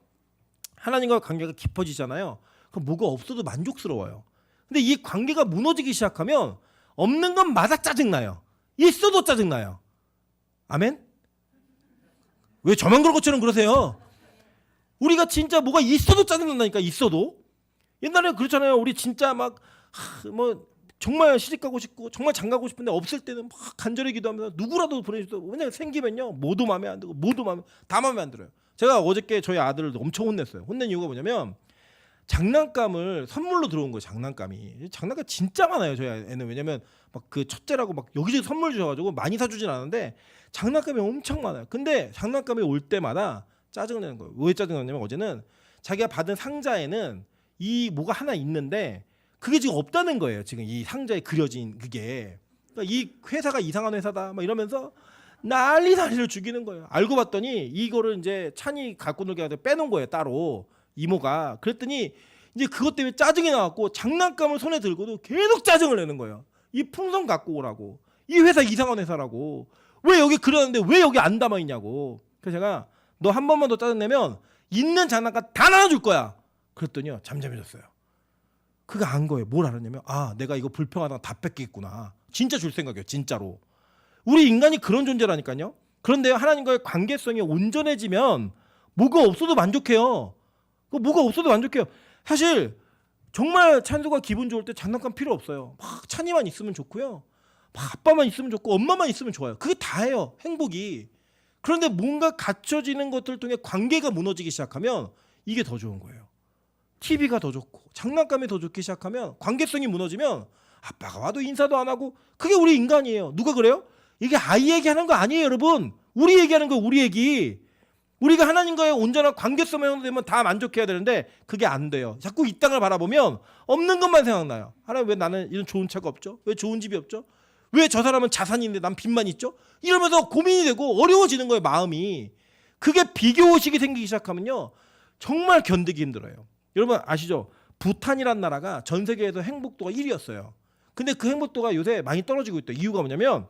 하나님과 관계가 깊어지잖아요. 그럼 뭐가 없어도 만족스러워요. 근데 이 관계가 무너지기 시작하면 없는 것마다 짜증나요. 있어도 짜증나요. 아멘? 왜 저만 그런 것처럼 그러세요? 우리가 진짜 뭐가 있어도 짜증난다니까. 있어도. 옛날에 그렇잖아요. 우리 진짜 막 뭐 정말 시집 가고 싶고 정말 장 가고 싶은데 없을 때는 막 간절히 기도하면서 누구라도 보내주세요. 왜냐면 생기면요. 모두 마음에 안 들고 다 마음에 안 들어요. 제가 어저께 저희 아들을 엄청 혼냈어요. 혼낸 이유가 뭐냐면 장난감을 선물로 들어온 거예요. 장난감이. 장난감 진짜 많아요. 저희 애는. 왜냐면 막 그 첫째라고 막 여기저기 선물 주셔가지고 많이 사주진 않았는데 장난감이 엄청 많아요. 근데 장난감이 올 때마다 짜증을 내는 거예요. 왜 짜증을 내냐면 어제는 자기가 받은 상자에는 이 뭐가 하나 있는데 그게 지금 없다는 거예요. 지금 이 상자에 그려진 그게. 그러니까 이 회사가 이상한 회사다. 막 이러면서 난리를 죽이는 거예요. 알고 봤더니 이거를 이제 찬이 갖고 놀게 하다 빼놓은 거예요. 따로 이모가. 그랬더니 이제 그것 때문에 짜증이 나갖고 장난감을 손에 들고도 계속 짜증을 내는 거예요. 이 풍선 갖고 오라고. 이 회사 이상한 회사라고. 왜 여기 그러는데 왜 여기 안 담아 있냐고. 그래서 제가 너 한 번만 더 짜증내면 있는 장난감 다 나눠줄 거야. 그랬더니요 잠잠해졌어요. 그거 안 거예요. 뭘 알았냐면 아 내가 이거 불평하다가 다 뺏기겠구나. 진짜 줄 생각이에요. 진짜로. 우리 인간이 그런 존재라니까요. 그런데 하나님과의 관계성이 온전해지면 뭐가 없어도 만족해요. 뭐가 없어도 만족해요. 사실 정말 찬수가 기분 좋을 때 장난감 필요 없어요. 막 찬이만 있으면 좋고요. 막 아빠만 있으면 좋고 엄마만 있으면 좋아요. 그게 다예요. 행복이. 그런데 뭔가 갖춰지는 것들 통해 관계가 무너지기 시작하면 이게 더 좋은 거예요. TV가 더 좋고 장난감이 더 좋기 시작하면 관계성이 무너지면 아빠가 와도 인사도 안 하고 그게 우리 인간이에요. 누가 그래요? 이게 아이 얘기하는 거 아니에요, 여러분. 우리 얘기하는 거 우리 얘기. 우리가 하나님과의 온전한 관계성만 형성되면 다 만족해야 되는데 그게 안 돼요. 자꾸 이 땅을 바라보면 없는 것만 생각나요. 하나님 왜 나는 이런 좋은 차가 없죠? 왜 좋은 집이 없죠? 왜 저 사람은 자산이 있는데 난 빚만 있죠? 이러면서 고민이 되고 어려워지는 거예요, 마음이. 그게 비교의식이 생기기 시작하면요. 정말 견디기 힘들어요. 여러분 아시죠? 부탄이란 나라가 전 세계에서 행복도가 1위였어요. 근데 그 행복도가 요새 많이 떨어지고 있다. 이유가 뭐냐면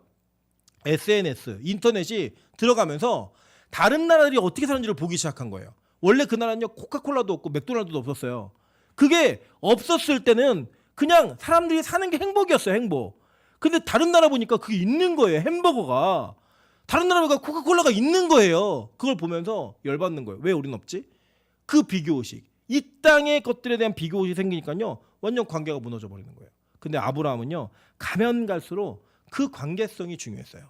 SNS, 인터넷이 들어가면서 다른 나라들이 어떻게 사는지를 보기 시작한 거예요. 원래 그 나라는요 코카콜라도 없고 맥도날드도 없었어요. 그게 없었을 때는 그냥 사람들이 사는 게 행복이었어요. 행복. 근데 다른 나라 보니까 그게 있는 거예요. 햄버거가. 다른 나라 보니까 코카콜라가 있는 거예요. 그걸 보면서 열받는 거예요. 왜 우리는 없지? 그 비교의식. 이 땅의 것들에 대한 비교의식이 생기니까요. 완전 관계가 무너져 버리는 거예요. 근데 아브라함은요. 가면 갈수록 그 관계성이 중요했어요.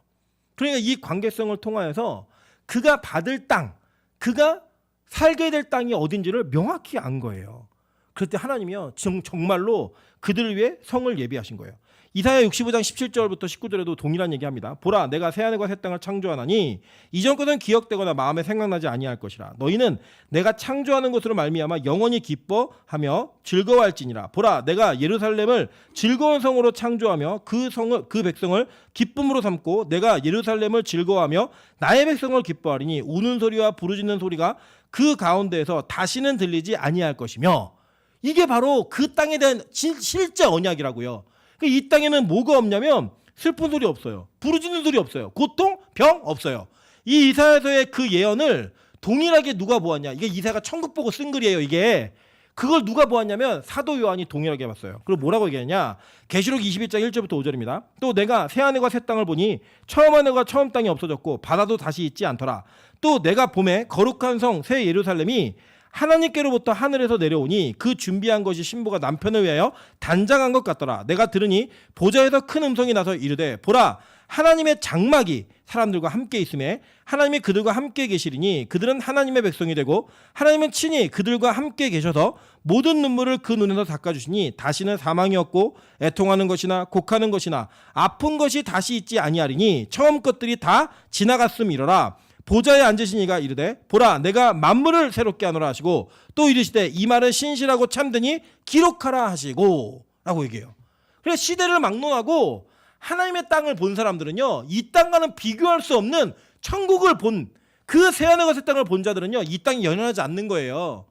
그러니까 이 관계성을 통하여서 그가 받을 땅, 그가 살게 될 땅이 어딘지를 명확히 안 거예요. 그럴 때 하나님이요 정말로 그들을 위해 성을 예비하신 거예요. 이사야 65장 17절부터 19절에도 동일한 얘기합니다. 보라 내가 새하늘과 새 땅을 창조하나니 이전 것은 기억되거나 마음에 생각나지 아니할 것이라. 너희는 내가 창조하는 것으로 말미암아 영원히 기뻐하며 즐거워할지니라. 보라 내가 예루살렘을 즐거운 성으로 창조하며 그 백성을 기쁨으로 삼고 내가 예루살렘을 즐거워하며 나의 백성을 기뻐하리니 우는 소리와 부르짖는 소리가 그 가운데에서 다시는 들리지 아니할 것이며. 이게 바로 그 땅에 대한 실제 언약이라고요. 이 땅에는 뭐가 없냐면 슬픈 소리 없어요. 부르짖는 소리 없어요. 고통, 병 없어요. 이 이사야서의 그 예언을 동일하게 누가 보았냐. 이게 이사야가 천국 보고 쓴 글이에요. 이게. 그걸 누가 보았냐면 사도 요한이 동일하게 봤어요. 그리고 뭐라고 얘기하냐. 계시록 21장 1절부터 5절입니다. 또 내가 새 하늘과 새 땅을 보니 처음 하늘과 처음 땅이 없어졌고 바다도 다시 있지 않더라. 또 내가 봄에 거룩한 성 새 예루살렘이 하나님께로부터 하늘에서 내려오니 그 준비한 것이 신부가 남편을 위하여 단장한 것 같더라. 내가 들으니 보좌에서 큰 음성이 나서 이르되 보라 하나님의 장막이 사람들과 함께 있음에 하나님이 그들과 함께 계시리니 그들은 하나님의 백성이 되고 하나님은 친히 그들과 함께 계셔서 모든 눈물을 그 눈에서 닦아주시니 다시는 사망이 없고 애통하는 것이나 곡하는 것이나 아픈 것이 다시 있지 아니하리니 처음 것들이 다 지나갔음이로라. 보좌에 앉으신 이가 이르되 보라 내가 만물을 새롭게 하노라 하시고 또 이르시되 이 말은 신실하고 참되니 기록하라 하시고 라고 얘기해요. 그래서 시대를 막론하고 하나님의 땅을 본 사람들은요 이 땅과는 비교할 수 없는 천국을 본 그 새하늘과 새 땅을 본 자들은요 이 땅이 연연하지 않는 거예요.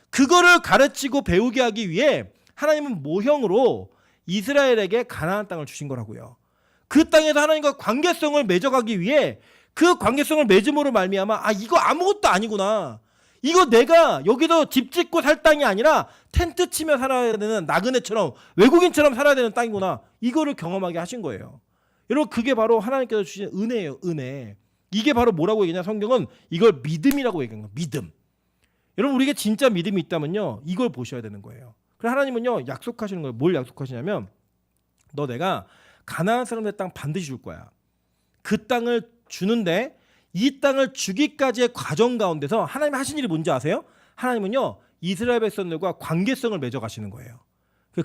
그거를 가르치고 배우게 하기 위해 하나님은 모형으로 이스라엘에게 가나안 땅을 주신 거라고요. 그 땅에서 하나님과 관계성을 맺어가기 위해 그 관계성을 맺음으로 말미암아 이거 아무것도 아니구나. 이거 내가 여기서 집 짓고 살 땅이 아니라 텐트 치며 살아야 되는 나그네처럼 외국인처럼 살아야 되는 땅이구나. 이거를 경험하게 하신 거예요. 여러분 그게 바로 하나님께서 주신 은혜예요. 은혜. 이게 바로 뭐라고 얘기하냐. 성경은 이걸 믿음이라고 얘기하는 거예요. 믿음. 여러분 우리에게 진짜 믿음이 있다면요. 이걸 보셔야 되는 거예요. 그래서 하나님은요. 약속하시는 거예요. 뭘 약속하시냐면 너 내가 가나안 사람들의 땅 반드시 줄 거야. 그 땅을 주는데 이 땅을 주기까지의 과정 가운데서 하나님 하신 일이 뭔지 아세요? 하나님은요 이스라엘 백성들과 관계성을 맺어가시는 거예요.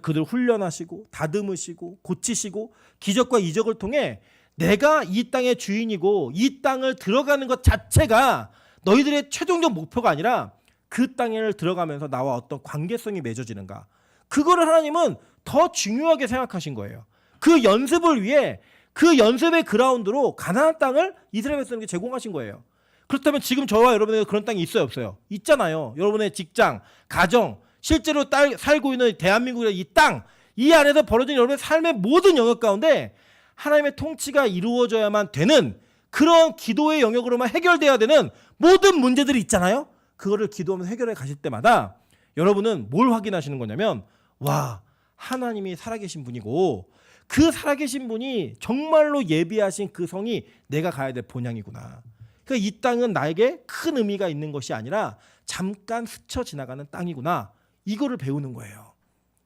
그들 훈련하시고 다듬으시고 고치시고 기적과 이적을 통해 내가 이 땅의 주인이고 이 땅을 들어가는 것 자체가 너희들의 최종적 목표가 아니라 그 땅을 들어가면서 나와 어떤 관계성이 맺어지는가. 그거를 하나님은 더 중요하게 생각하신 거예요. 그 연습을 위해 그 연습의 그라운드로 가나안 땅을 이스라엘 백성에게 제공하신 거예요. 그렇다면 지금 저와 여러분에게 그런 땅이 있어요 없어요? 있잖아요. 여러분의 직장, 가정, 실제로 살고 있는 대한민국의 이 땅, 이 안에서 벌어진 여러분의 삶의 모든 영역 가운데 하나님의 통치가 이루어져야만 되는 그런 기도의 영역으로만 해결돼야 되는 모든 문제들이 있잖아요. 그거를 기도하면서 해결해 가실 때마다 여러분은 뭘 확인하시는 거냐면 와 하나님이 살아계신 분이고 그 살아계신 분이 정말로 예비하신 그 성이 내가 가야 될 본향이구나. 그러니까 이 땅은 나에게 큰 의미가 있는 것이 아니라 잠깐 스쳐 지나가는 땅이구나. 이거를 배우는 거예요.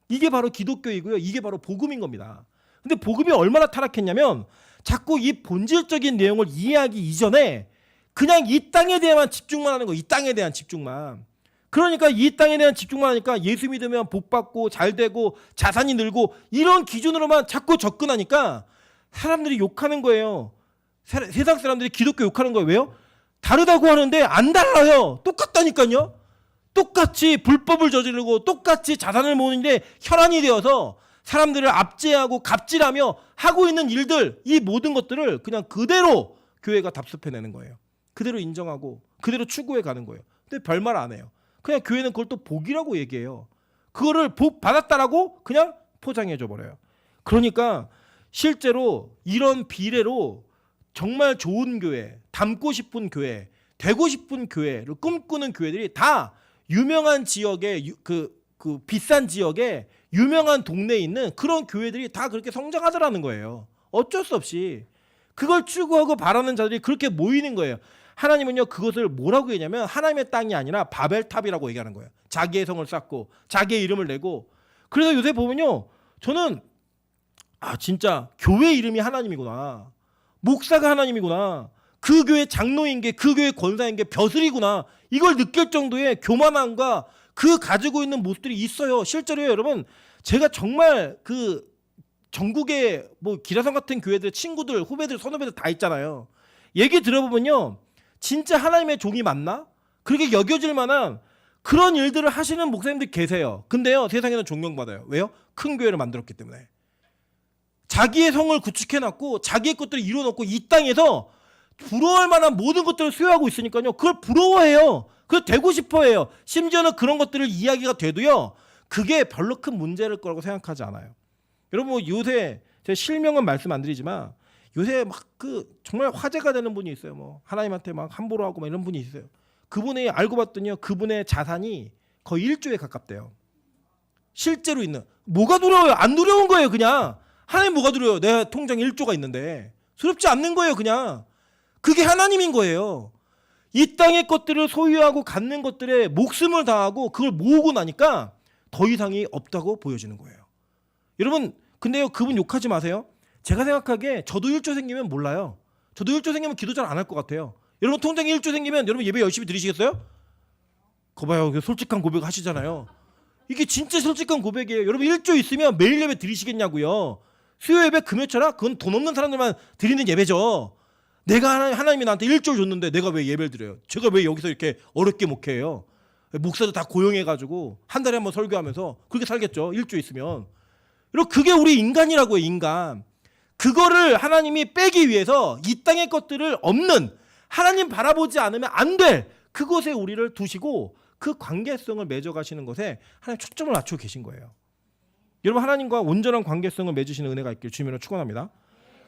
이게 바로 기독교이고요. 이게 바로 복음인 겁니다. 근데 복음이 얼마나 타락했냐면 자꾸 이 본질적인 내용을 이해하기 이전에 그냥 이 땅에 대해만 집중만 하는 거예요. 이 땅에 대한 집중만. 그러니까 이 땅에 대한 집중만 하니까 예수 믿으면 복 받고 잘 되고 자산이 늘고 이런 기준으로만 자꾸 접근하니까 사람들이 욕하는 거예요. 세상 사람들이 기독교 욕하는 거예요. 왜요? 다르다고 하는데 안 달라요. 똑같다니까요. 똑같이 불법을 저지르고 똑같이 자산을 모으는데 혈안이 되어서 사람들을 압제하고 갑질하며 하고 있는 일들, 이 모든 것들을 그냥 그대로 교회가 답습해내는 거예요. 그대로 인정하고 그대로 추구해 가는 거예요. 근데 별말 안 해요. 그냥 교회는 그걸 또 복이라고 얘기해요. 그거를 복 받았다라고 그냥 포장해줘 버려요. 그러니까 실제로 이런 비례로 정말 좋은 교회, 닮고 싶은 교회, 되고 싶은 교회를 꿈꾸는 교회들이 다 유명한 지역에 그 비싼 지역에 유명한 동네에 있는 그런 교회들이 다 그렇게 성장하더라는 거예요. 어쩔 수 없이 그걸 추구하고 바라는 자들이 그렇게 모이는 거예요. 하나님은요 그것을 뭐라고 얘기하냐면 하나님의 땅이 아니라 바벨탑이라고 얘기하는 거예요. 자기의 성을 쌓고 자기의 이름을 내고. 그래서 요새 보면요 저는 진짜 교회 이름이 하나님이구나, 목사가 하나님이구나, 그 교회 장로인 게, 그 교회 권사인 게 벼슬이구나, 이걸 느낄 정도의 교만함과 그 가지고 있는 모습들이 있어요. 실제로요 여러분, 제가 정말 그 전국에 뭐 기라성 같은 교회들 친구들, 후배들, 선후배들 다 있잖아요. 얘기 들어보면요 진짜 하나님의 종이 맞나? 그렇게 여겨질 만한 그런 일들을 하시는 목사님들 계세요. 근데요 세상에는 존경받아요. 왜요? 큰 교회를 만들었기 때문에. 자기의 성을 구축해놨고 자기의 것들을 이루어놓고 이 땅에서 부러워할 만한 모든 것들을 수여하고 있으니까요 그걸 부러워해요. 그걸 되고 싶어해요. 심지어는 그런 것들을 이야기가 돼도요 그게 별로 큰 문제일 거라고 생각하지 않아요. 여러분 뭐 요새 제가 실명은 말씀 안 드리지만 요새 막 정말 화제가 되는 분이 있어요. 뭐 하나님한테 막 함부로 하고 막 이런 분이 있어요. 그분이 알고 봤더니요 그분의 자산이 거의 1조에 가깝대요. 실제로 있는. 뭐가 두려워요? 안 두려운 거예요. 그냥 하나님 뭐가 두려워요? 내 통장에 1조가 있는데. 두렵지 않는 거예요. 그냥 그게 하나님인 거예요. 이 땅의 것들을 소유하고 갖는 것들에 목숨을 다하고 그걸 모으고 나니까 더 이상이 없다고 보여지는 거예요. 여러분 근데요 그분 욕하지 마세요. 제가 생각하기에 저도 1조 생기면 몰라요. 저도 1조 생기면 기도 잘 안 할 것 같아요. 여러분 통장에 1조 생기면 여러분 예배 열심히 드리시겠어요? 거봐요. 솔직한 고백 하시잖아요. 이게 진짜 솔직한 고백이에요. 여러분 1조 있으면 매일 예배 드리시겠냐고요. 수요 예배 금요철아? 그건 돈 없는 사람들만 드리는 예배죠. 내가 하나님이 나한테 1조를 줬는데 내가 왜 예배를 드려요? 제가 왜 여기서 이렇게 어렵게 목회해요? 목사도 다 고용해가지고 한 달에 한 번 설교하면서 그렇게 살겠죠. 1조 있으면. 여러분 그게 우리 인간이라고요. 인간. 그거를 하나님이 빼기 위해서 이 땅의 것들을 없는, 하나님 바라보지 않으면 안 될 그곳에 우리를 두시고 그 관계성을 맺어가시는 것에 하나님 초점을 맞추고 계신 거예요. 여러분 하나님과 온전한 관계성을 맺으시는 은혜가 있길 주님으로 축원합니다.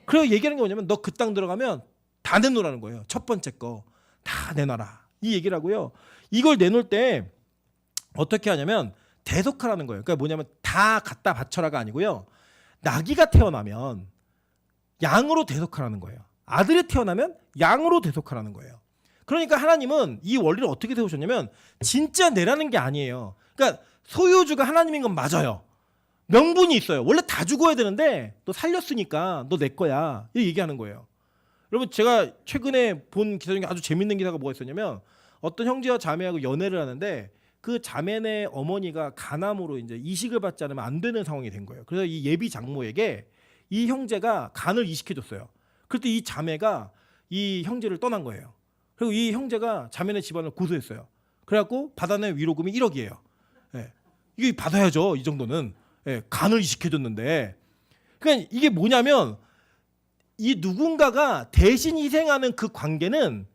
그래서 얘기하는 게 뭐냐면 너 그 땅 들어가면 다 내놓으라는 거예요. 첫 번째 거 다 내놔라 이 얘기라고요. 이걸 내놓을 때 어떻게 하냐면 대속하라는 거예요. 그러니까 뭐냐면 다 갖다 바쳐라가 아니고요. 나귀가 태어나면 양으로 대속하라는 거예요. 아들이 태어나면 양으로 대속하라는 거예요. 그러니까 하나님은 이 원리를 어떻게 세우셨냐면 진짜 내라는 게 아니에요. 그러니까 소유주가 하나님인 건 맞아요. 명분이 있어요. 원래 다 죽어야 되는데 너 살렸으니까 너 내 거야. 이 얘기하는 거예요. 여러분 제가 최근에 본 기사 중에 아주 재밌는 기사가 뭐가 있었냐면 어떤 형제와 자매하고 연애를 하는데 그 자매네 어머니가 간암으로 이제 이식을 받지 않으면 안 되는 상황이 된 거예요. 그래서 이 예비 장모에게 이 형제가 간을 이식해줬어요. 그때 이 자매가 이 형제를 떠난 거예요. 그리고 이 형제가 자매네 집안을 고소했어요. 그래갖고 받아낸 위로금이 1억이에요. 예. 이게 받아야죠. 이 정도는. 예. 간을 이식해줬는데. 그러니까 이게 뭐냐면 이 누군가가 대신 희생하는 그 관계는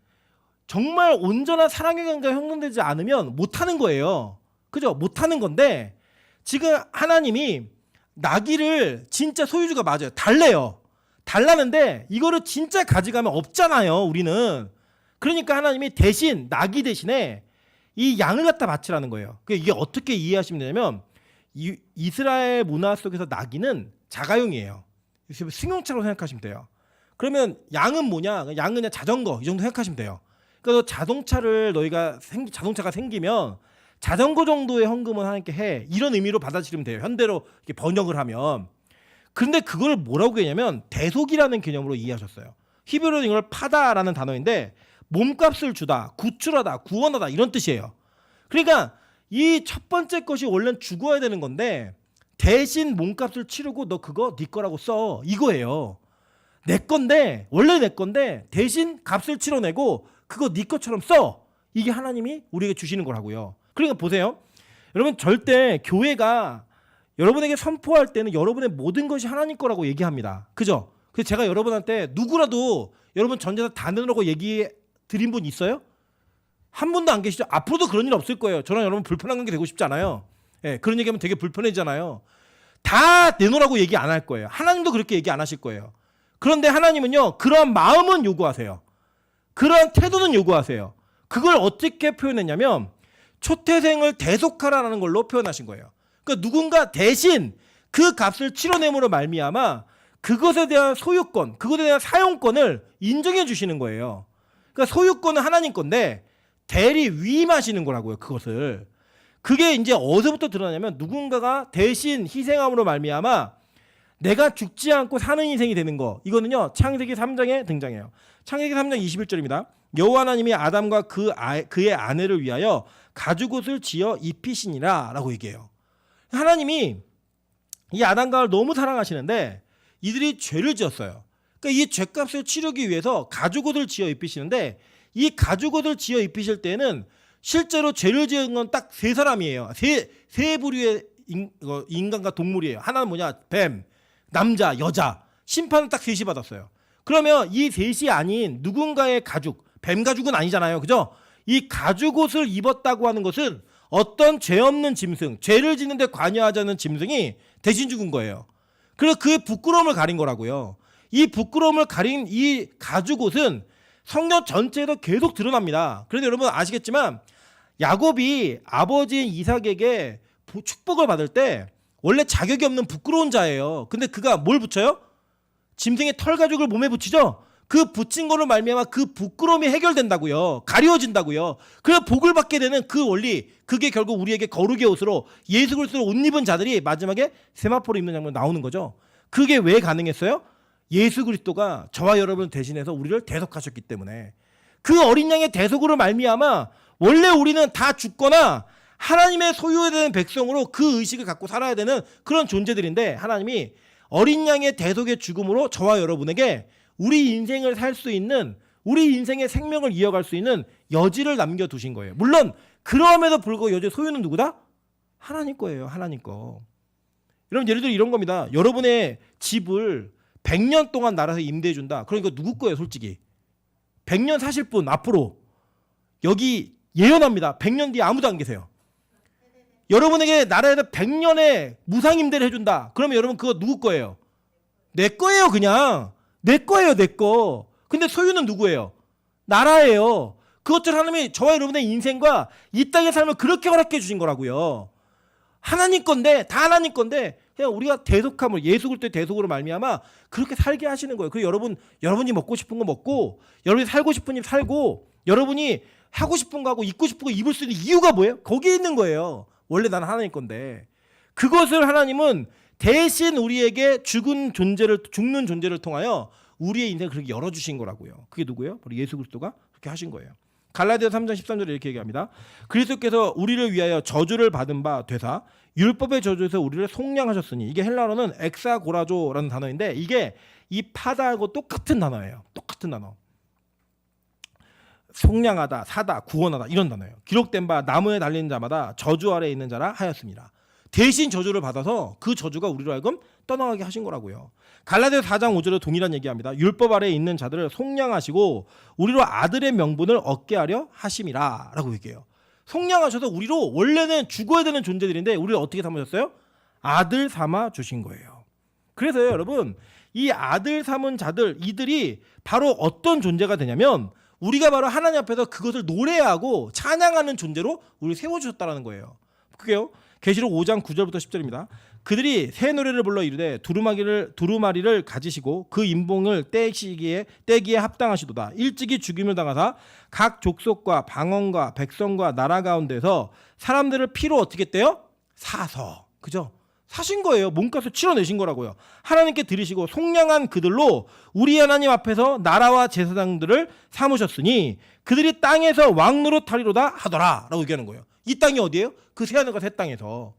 정말 온전한 사랑의 관계가 형성되지 않으면 못하는 거예요. 그죠? 못하는 건데 지금 하나님이 나귀를 진짜 소유주가 맞아요. 달래요. 달라는데 이거를 진짜 가져가면 없잖아요. 우리는. 그러니까 하나님이 대신 나귀 대신에 이 양을 갖다 바치라는 거예요. 이게 어떻게 이해하시면 되냐면 이스라엘 문화 속에서 나귀는 자가용이에요. 승용차로 생각하시면 돼요. 그러면 양은 뭐냐? 양은 그냥 자전거 이 정도 생각하시면 돼요. 그러니까 자동차를 자동차가 생기면 자전거 정도의 헌금은 하나님께 해. 이런 의미로 받아들이면 돼요. 현대로 이렇게 번역을 하면. 그런데 그걸 뭐라고 했냐면 대속이라는 개념으로 이해하셨어요. 히브리어로 이걸 파다라는 단어인데 몸값을 주다, 구출하다, 구원하다 이런 뜻이에요. 그러니까 이 첫 번째 것이 원래는 죽어야 되는 건데 대신 몸값을 치르고 너 그거 네 거라고 써 이거예요. 내 건데 원래 내 건데 대신 값을 치러내고 그거 네 것처럼 써. 이게 하나님이 우리에게 주시는 거라고요. 그러니까 보세요. 여러분 절대 교회가 여러분에게 선포할 때는 여러분의 모든 것이 하나님 거라고 얘기합니다. 그죠? 그래서 제가 여러분한테 누구라도 여러분 전재산 다 내놓으라고 얘기 드린 분 있어요? 한 분도 안 계시죠? 앞으로도 그런 일 없을 거예요. 저랑 여러분 불편한 관계 되고 싶지 않아요. 예, 그런 얘기하면 되게 불편해지잖아요. 다 내놓으라고 얘기 안 할 거예요. 하나님도 그렇게 얘기 안 하실 거예요. 그런데 하나님은요. 그러한 마음은 요구하세요. 그러한 태도는 요구하세요. 그걸 어떻게 표현했냐면 초태생을 대속하라는 걸로 표현하신 거예요. 그러니까 누군가 대신 그 값을 치러냄으로 말미암아 그것에 대한 소유권, 그것에 대한 사용권을 인정해 주시는 거예요. 그러니까 소유권은 하나님 건데 대리 위임하시는 거라고요. 그것을. 그게 이제 어디서부터 드러나냐면 누군가가 대신 희생함으로 말미암아 내가 죽지 않고 사는 인생이 되는 거. 이거는요. 창세기 3장에 등장해요. 창세기 3장 21절입니다. 여호와 하나님이 아담과 그의 아내를 위하여 가죽옷을 지어 입히시니라 라고 얘기해요. 하나님이 이 아담과 하와를 너무 사랑하시는데 이들이 죄를 지었어요. 그러니까 이 죄값을 치르기 위해서 가죽옷을 지어 입히시는데 이 가죽옷을 지어 입히실 때는 실제로 죄를 지은 건 딱 세 사람이에요. 세 부류의 인간과 동물이에요. 하나는 뭐냐? 뱀, 남자, 여자. 심판은 딱 셋이 받았어요. 그러면 이 셋이 아닌 누군가의 가죽, 뱀 가죽은 아니잖아요. 그죠? 이 가죽옷을 입었다고 하는 것은 어떤 죄 없는 짐승, 죄를 짓는데 관여하지 않는 짐승이 대신 죽은 거예요. 그래서 그 부끄러움을 가린 거라고요. 이 부끄러움을 가린 이 가죽옷은 성경 전체에서 계속 드러납니다. 그런데 여러분 아시겠지만 야곱이 아버지인 이삭에게 축복을 받을 때 원래 자격이 없는 부끄러운 자예요. 근데 그가 뭘 붙여요? 짐승의 털 가죽을 몸에 붙이죠. 그 붙인 거로 말미암아 그 부끄러움이 해결된다고요. 가려진다고요. 그래서 복을 받게 되는 그 원리, 그게 결국 우리에게 거룩의 옷으로 예수 그리스도를 옷 입은 자들이 마지막에 세마포를 입는 장면 나오는 거죠. 그게 왜 가능했어요? 예수 그리스도가 저와 여러분을 대신해서 우리를 대속하셨기 때문에. 그 어린 양의 대속으로 말미암아 원래 우리는 다 죽거나 하나님의 소유되는 백성으로 그 의식을 갖고 살아야 되는 그런 존재들인데 하나님이 어린 양의 대속의 죽음으로 저와 여러분에게 우리 인생을 살 수 있는, 우리 인생의 생명을 이어갈 수 있는 여지를 남겨두신 거예요. 물론 그럼에도 불구하고 여지 소유는 누구다? 하나님 거예요. 하나님 거. 여러분 예를 들어 이런 겁니다. 여러분의 집을 100년 동안 나라에서 임대해 준다. 그러니까 누구 거예요 솔직히? 100년 사실 분 앞으로 여기 예언합니다. 100년 뒤에 아무도 안 계세요. 여러분에게 나라에서 100년의 무상 임대를 해준다. 그러면 여러분 그거 누구 거예요? 내 거예요. 그냥 내 거예요. 내 거. 근데 소유는 누구예요? 나라예요. 그것처럼 하나님이 저와 여러분의 인생과 이 땅의 삶을 그렇게 허락해 주신 거라고요. 하나님 건데 다 하나님 건데 그냥 우리가 대속함을 예수 그리스도의 대속으로 말미암아 그렇게 살게 하시는 거예요. 그 여러분이 먹고 싶은 거 먹고 여러분이 살고 싶은 일 살고 여러분이 하고 싶은 거 하고 입고 싶은 거 입을 수 있는 이유가 뭐예요? 거기에 있는 거예요. 원래 나는 하나님 건데 그것을 하나님은 대신 우리에게 죽는 존재를 통하여 우리의 인생을 그렇게 열어주신 거라고요. 그게 누구예요? 바로 예수 그리스도가 그렇게 하신 거예요. 갈라디아 3장 13절에 이렇게 얘기합니다. 그리스도께서 우리를 위하여 저주를 받은 바 되사 율법의 저주에서 우리를 속량하셨으니 이게 헬라어는 엑사고라조라는 단어인데 이게 이 파다하고 똑같은 단어예요. 똑같은 단어. 속량하다, 사다, 구원하다 이런 단어예요. 기록된 바 나무에 달린 자마다 저주 아래에 있는 자라 하였습니다. 대신 저주를 받아서 그 저주가 우리로 하여금 떠나가게 하신 거라고요. 갈라디아 4장 5절에 동일한 얘기합니다. 율법 아래에 있는 자들을 속량하시고 우리로 아들의 명분을 얻게 하려 하심이라 라고 얘기해요. 속량하셔서 우리로 원래는 죽어야 되는 존재들인데 우리를 어떻게 삼으셨어요? 아들 삼아 주신 거예요. 그래서요 여러분 이 아들 삼은 자들 이들이 바로 어떤 존재가 되냐면 우리가 바로 하나님 앞에서 그것을 노래하고 찬양하는 존재로 우리를 세워주셨다는 거예요. 그게요. 계시록 5장 9절부터 10절입니다. 그들이 새 노래를 불러 이르되 두루마리를 가지시고 그 인봉을 떼기에 합당하시도다. 일찍이 죽임을 당하사 각 족속과 방언과 백성과 나라 가운데서 사람들을 피로 어떻게 떼요? 사서. 그죠? 사신 거예요. 몸값을 치러내신 거라고요. 하나님께 드리시고 속량한 그들로 우리 하나님 앞에서 나라와 제사장들을 삼으셨으니 그들이 땅에서 왕노릇하리로다 하더라 라고 얘기하는 거예요. 이 땅이 어디예요? 그 새하늘과 새 땅에서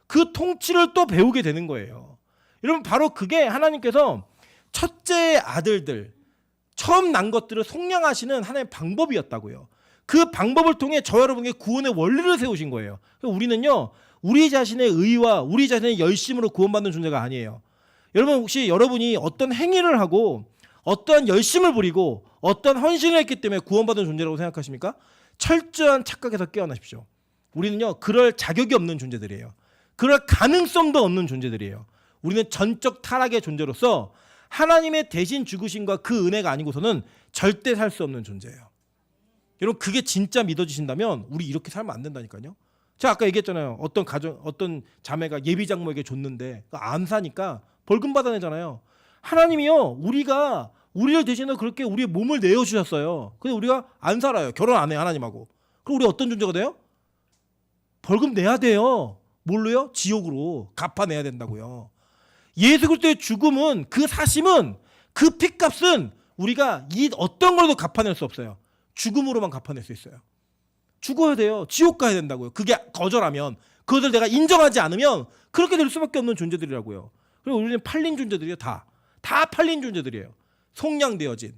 그 통치를 또 배우게 되는 거예요. 여러분 바로 그게 하나님께서 첫째 아들들 처음 난 것들을 속량하시는 하나님의 방법이었다고요. 그 방법을 통해 저 여러분에게 구원의 원리를 세우신 거예요. 우리는요 우리 자신의 의와 우리 자신의 열심으로 구원받는 존재가 아니에요. 여러분 혹시 여러분이 어떤 행위를 하고 어떠한 열심을 부리고 어떤 헌신을 했기 때문에 구원받은 존재라고 생각하십니까? 철저한 착각에서 깨어나십시오. 우리는요 그럴 자격이 없는 존재들이에요. 그럴 가능성도 없는 존재들이에요. 우리는 전적 타락의 존재로서 하나님의 대신 죽으심과 그 은혜가 아니고서는 절대 살 수 없는 존재예요. 여러분 그게 진짜 믿어지신다면 우리 이렇게 살면 안 된다니까요. 제가 아까 얘기했잖아요. 어떤 자매가 예비 장모에게 줬는데 안 사니까 벌금 받아내잖아요. 하나님이요, 우리를 대신해 그렇게 우리의 몸을 내어 주셨어요. 근데 우리가 안 살아요. 결혼 안 해요, 하나님하고. 그럼 우리 어떤 존재가 돼요? 벌금 내야 돼요. 뭘로요? 지옥으로 갚아내야 된다고요. 예수 그리스도의 죽음은, 그 사심은, 그 피값은 우리가 이 어떤 걸로도 갚아낼 수 없어요. 죽음으로만 갚아낼 수 있어요. 죽어야 돼요. 지옥 가야 된다고요. 그게 거절하면, 그것을 내가 인정하지 않으면 그렇게 될 수밖에 없는 존재들이라고요. 그리고 우리는 팔린 존재들이에요. 다 팔린 존재들이에요. 속량되어진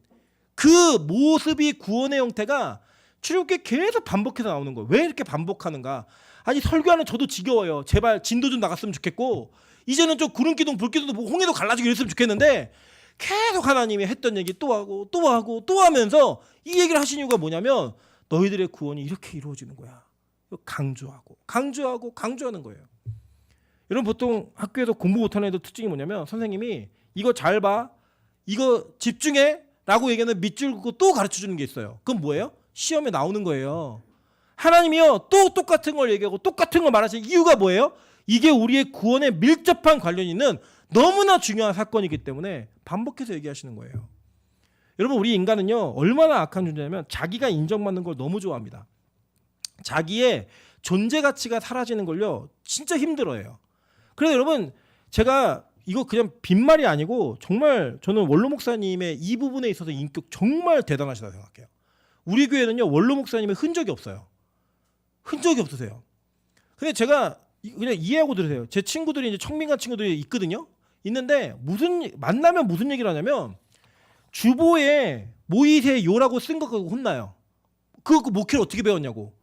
그 모습이, 구원의 형태가 출애굽기에 계속 반복해서 나오는 거예요. 왜 이렇게 반복하는가? 아니, 설교하는 저도 지겨워요. 제발 진도 좀 나갔으면 좋겠고, 이제는 좀 구름기둥 불기둥도 뭐 홍해도 갈라지고 이랬으면 좋겠는데, 계속 하나님이 했던 얘기 또 하고 또 하고 또 하면서 이 얘기를 하신 이유가 뭐냐면, 너희들의 구원이 이렇게 이루어지는 거야. 강조하는 거예요. 여러분, 보통 학교에서 공부 못하는 애들 특징이 뭐냐면, 선생님이 이거 잘 봐, 이거 집중해 라고 얘기하는 밑줄 긋고 또 가르쳐주는 게 있어요. 그건 뭐예요? 시험에 나오는 거예요. 하나님이요, 또 똑같은 걸 얘기하고 똑같은 걸 말하시는 이유가 뭐예요? 이게 우리의 구원에 밀접한 관련이 있는 너무나 중요한 사건이기 때문에 반복해서 얘기하시는 거예요. 여러분, 우리 인간은요, 얼마나 악한 존재냐면 자기가 인정받는 걸 너무 좋아합니다. 자기의 존재 가치가 사라지는 걸요, 진짜 힘들어해요. 그래서 여러분, 제가 이거 그냥 빈말이 아니고 정말 저는 원로 목사님의 이 부분에 있어서 인격 정말 대단하시다고 생각해요. 우리 교회는요, 원로 목사님의 흔적이 없어요. 흔적이 없으세요. 근데 제가 그냥 이해하고 들으세요. 제 친구들이, 이제 청민관 친구들이 있거든요. 있는데 만나면 무슨 얘기를 하냐면, 주보에 모이세요라고 쓴 거 그거 혼나요. 그거 목회를 어떻게 배웠냐고.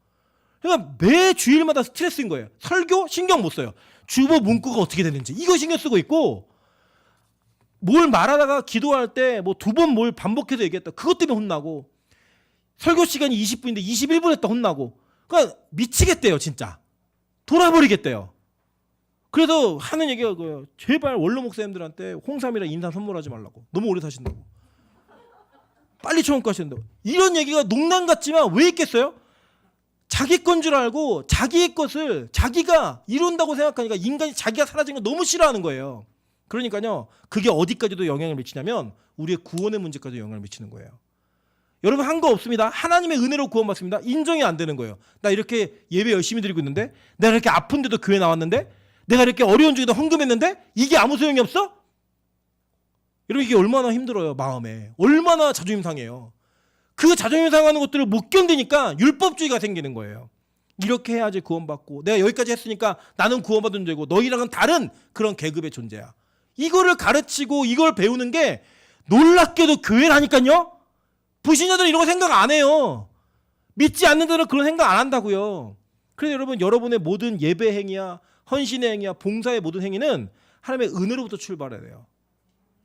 그러니까 매 주일마다 스트레스인 거예요. 설교 신경 못 써요. 주보 문구가 어떻게 되는지 이거 신경 쓰고 있고, 뭘 말하다가 기도할 때 뭐 두 번 뭘 반복해서 얘기했다, 그것 때문에 혼나고, 설교 시간이 20분인데 21분 했다 혼나고. 그러니까 미치겠대요. 진짜 돌아버리겠대요. 그래서 하는 얘기가 그거예요. 제발 원로 목사님들한테 홍삼이랑 인삼 선물하지 말라고. 너무 오래 사신다고. 빨리 천국 가신다고. 이런 얘기가 농담 같지만 왜 있겠어요? 자기 건 줄 알고 자기의 것을 자기가 이룬다고 생각하니까 인간이 자기가 사라진 걸 너무 싫어하는 거예요. 그러니까요, 그게 어디까지도 영향을 미치냐면 우리의 구원의 문제까지 영향을 미치는 거예요. 여러분, 한 거 없습니다. 하나님의 은혜로 구원받습니다. 인정이 안 되는 거예요. 나 이렇게 예배 열심히 드리고 있는데, 내가 이렇게 아픈데도 교회 나왔는데, 내가 이렇게 어려운 중에도 헌금했는데 이게 아무 소용이 없어? 여러분, 이게 얼마나 힘들어요. 마음에 얼마나 자존심 상해요. 그 자존심 상하는 것들을 못 견디니까 율법주의가 생기는 거예요. 이렇게 해야지 구원받고, 내가 여기까지 했으니까 나는 구원받은 죄고 너희랑은 다른 그런 계급의 존재야. 이거를 가르치고 이걸 배우는 게 놀랍게도 교회라니까요. 불신자들은 이런 거 생각 안 해요. 믿지 않는 자들은 그런 생각 안 한다고요. 그래서 여러분, 여러분의 모든 예배 행위야, 헌신의 행위야, 봉사의 모든 행위는 하나님의 은혜로부터 출발해야 돼요.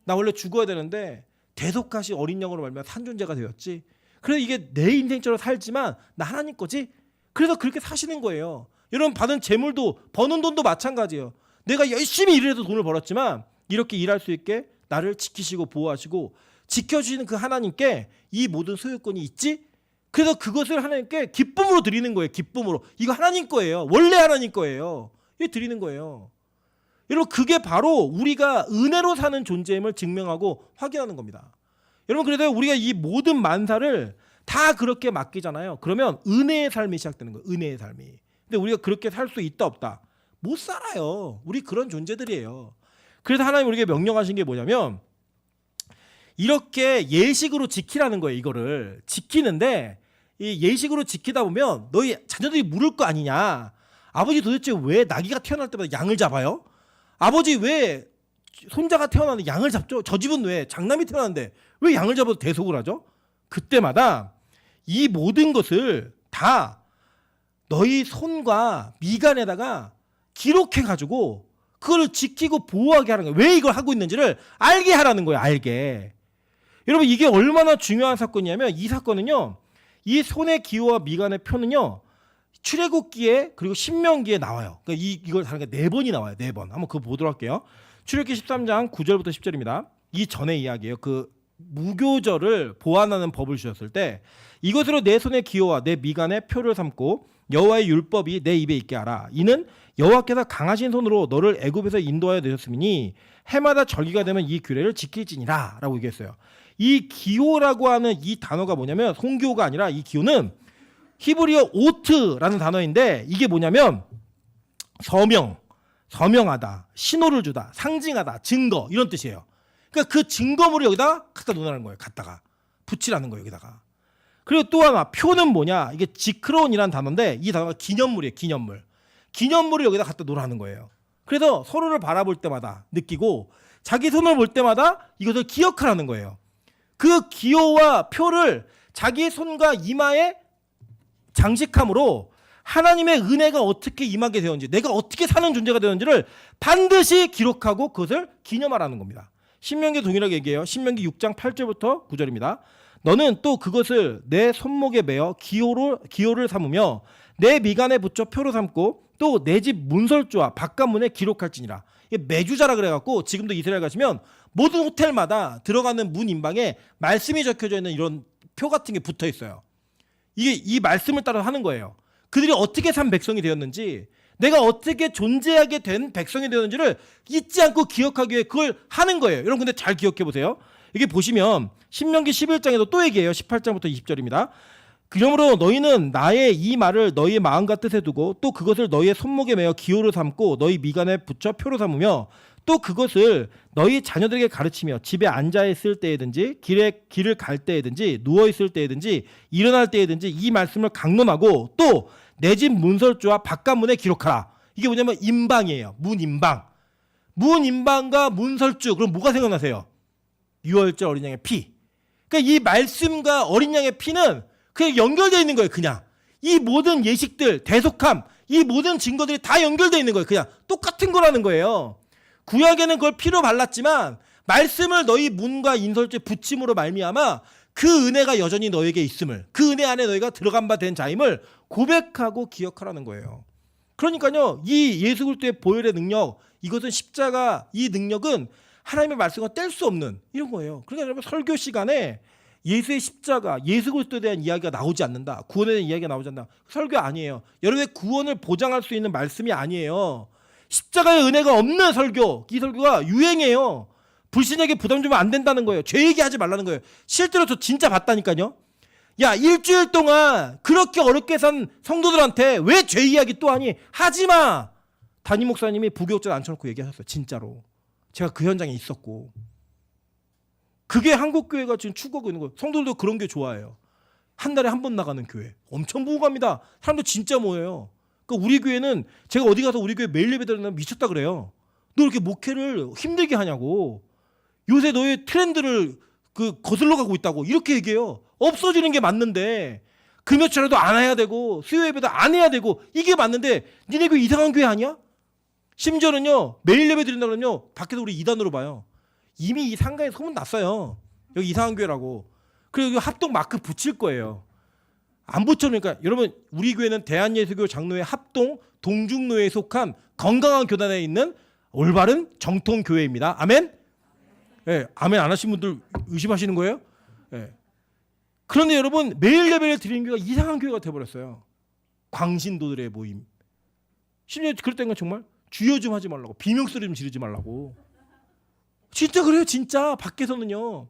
나 원래 죽어야 되는데 대속하신 어린 양으로 말미암아 산 존재가 되었지. 그래서 이게 내 인생처럼 살지만 나 하나님 거지. 그래서 그렇게 사시는 거예요. 여러분, 받은 재물도, 버는 돈도 마찬가지예요. 내가 열심히 일을 해서 돈을 벌었지만 이렇게 일할 수 있게 나를 지키시고 보호하시고 지켜주시는 그 하나님께 이 모든 소유권이 있지. 그래서 그것을 하나님께 기쁨으로 드리는 거예요. 기쁨으로. 이거 하나님 거예요. 원래 하나님 거예요. 이거 드리는 거예요. 여러분, 그게 바로 우리가 은혜로 사는 존재임을 증명하고 확인하는 겁니다. 여러분, 그래서 우리가 이 모든 만사를 다 그렇게 맡기잖아요. 그러면 은혜의 삶이 시작되는 거예요. 은혜의 삶이. 근데 우리가 그렇게 살 수 있다 없다? 못 살아요. 우리 그런 존재들이에요. 그래서 하나님 우리에게 명령하신 게 뭐냐면, 이렇게 예식으로 지키라는 거예요. 이거를 지키는데, 이 예식으로 지키다 보면 너희 자녀들이 물을 거 아니냐. 아버지 도대체 왜 나귀가 태어날 때마다 양을 잡아요? 아버지 왜 손자가 태어나는데 양을 잡죠? 저 집은 왜 장남이 태어나는데 왜 양을 잡아도 대속을 하죠? 그때마다 이 모든 것을 다 너희 손과 미간에다가 기록해가지고 그걸 지키고 보호하게 하는 거예요. 왜 이걸 하고 있는지를 알게 하라는 거예요. 알게. 여러분, 이게 얼마나 중요한 사건이냐면, 이 사건은요, 이 손의 기호와 미간의 표는요, 출애굽기에 그리고 신명기에 나와요. 그러니까 이걸 다른 게 4번이 나와요. 4번. 한번 그거 보도록 할게요. 출애굽기 13장 9절부터 10절입니다. 이 전의 이야기예요. 그 무교절을 보완하는 법을 주셨을 때 이것으로 내 손의 기호와 내 미간에 표를 삼고 여호와의 율법이 내 입에 있게 하라. 이는 여호와께서 강하신 손으로 너를 애굽에서 인도하여 내셨으니 해마다 절기가 되면 이 규례를 지킬지니라 라고 얘기했어요. 이 기호라고 하는 이 단어가 뭐냐면 송기호가 아니라 이 기호는 히브리어 오트라는 단어인데 이게 뭐냐면 서명하다, 신호를 주다, 상징하다, 증거 이런 뜻이에요. 그러니까 그 증거물을 여기다 갖다 놓으라는 거예요. 갖다가 붙이라는 거예요. 여기다가. 그리고 또 하나 표는 뭐냐? 이게 지크론이라는 단어인데 이 단어가 기념물이에요. 기념물. 기념물을 여기다 갖다 놓으라는 거예요. 그래서 서로를 바라볼 때마다 느끼고 자기 손을 볼 때마다 이것을 기억하라는 거예요. 그 기호와 표를 자기 손과 이마에 장식함으로 하나님의 은혜가 어떻게 임하게 되었는지 내가 어떻게 사는 존재가 되었는지를 반드시 기록하고 그것을 기념하라는 겁니다. 신명기 동일하게 얘기해요. 신명기 6장 8절부터 9절입니다. 너는 또 그것을 내 손목에 매어 기호를 삼으며 내 미간에 붙여 표로 삼고 또 내 집 문설주와 바깥문에 기록할지니라. 이게 매주자라 그래갖고 지금도 이스라엘 가시면 모든 호텔마다 들어가는 문 인방에 말씀이 적혀져 있는 이런 표 같은 게 붙어 있어요. 이게 이 말씀을 따라 하는 거예요. 그들이 어떻게 산 백성이 되었는지 내가 어떻게 존재하게 된 백성이 되었는지를 잊지 않고 기억하기 위해 그걸 하는 거예요. 여러분 근데 잘 기억해 보세요. 이게 보시면 신명기 11장에도 또 얘기해요. 18장부터 20절입니다. 그러므로 너희는 나의 이 말을 너희의 마음과 뜻에 두고 또 그것을 너희의 손목에 매어 기호로 삼고 너희 미간에 붙여 표로 삼으며 또 그것을 너희 자녀들에게 가르치며 집에 앉아 있을 때에든지 길을 갈 때에든지 누워 있을 때에든지 일어날 때에든지 이 말씀을 강론하고 또 내 집 문설주와 바깥문에 기록하라. 이게 뭐냐면 인방이에요. 문인방과 문설주. 그럼 뭐가 생각나세요? 유월절 어린 양의 피. 그러니까 이 말씀과 어린 양의 피는 그냥 연결되어 있는 거예요. 그냥 이 모든 예식들, 대속함, 이 모든 증거들이 다 연결되어 있는 거예요. 그냥 똑같은 거라는 거예요. 구약에는 그걸 피로 발랐지만 말씀을 너희 문과 인설주에 붙임으로 말미암아 그 은혜가 여전히 너에게 있음을, 그 은혜 안에 너희가 들어간 바 된 자임을 고백하고 기억하라는 거예요. 그러니까요, 이 예수 그리스도의 보혈의 능력, 이것은 십자가, 이 능력은 하나님의 말씀과 뗄 수 없는 이런 거예요. 그러니까 여러분 설교 시간에 예수의 십자가, 예수 그리스도에 대한 이야기가 나오지 않는다, 구원에 대한 이야기가 나오지 않는다, 설교 아니에요. 여러분의 구원을 보장할 수 있는 말씀이 아니에요. 십자가의 은혜가 없는 설교, 이 설교가 유행해요. 불신에게 부담 주면 안 된다는 거예요. 죄 얘기하지 말라는 거예요. 실제로 저 진짜 봤다니까요. 야, 일주일 동안 그렇게 어렵게 산 성도들한테 왜 죄 이야기 또 하니? 하지마. 담임 목사님이 부교육자 앉혀놓고 얘기하셨어요. 진짜로. 제가 그 현장에 있었고. 그게 한국교회가 지금 추구하고 있는 거예요. 성도들도 그런 게 좋아해요. 한 달에 한 번 나가는 교회. 엄청 보고 갑니다. 사람들 진짜 모여요. 그러니까 우리 교회는 제가 어디 가서 우리 교회 매일 예배 드리면 미쳤다 그래요. 너 이렇게 목회를 힘들게 하냐고. 요새 너의 트렌드를 거슬러 가고 있다고 이렇게 얘기해요. 없어지는 게 맞는데 금요철에도 안 해야 되고 수요 예배도 안 해야 되고 이게 맞는데 니네 교회 이상한 교회 아니야? 심지어는요 매일 예배 드린다 그러면요 밖에서 우리 이단으로 봐요. 이미 이 상가에 소문 났어요. 여기 이상한 교회라고. 그리고 여기 합동 마크 붙일 거예요. 안 붙여놓으니까 여러분 우리 교회는 대한예수교 장로회 합동 동중로에 속한 건강한 교단에 있는 올바른 정통 교회입니다. 아멘? 예, 아멘 안 하신 분들 의심하시는 거예요? 예. 그런데 여러분 매일 예배를 드리는 교회가 이상한 교회가 돼버렸어요. 광신도들의 모임. 심지어 그럴 때는 정말 주여 좀 하지 말라고, 비명소리 좀 지르지 말라고. 진짜 그래요. 진짜 밖에서는요.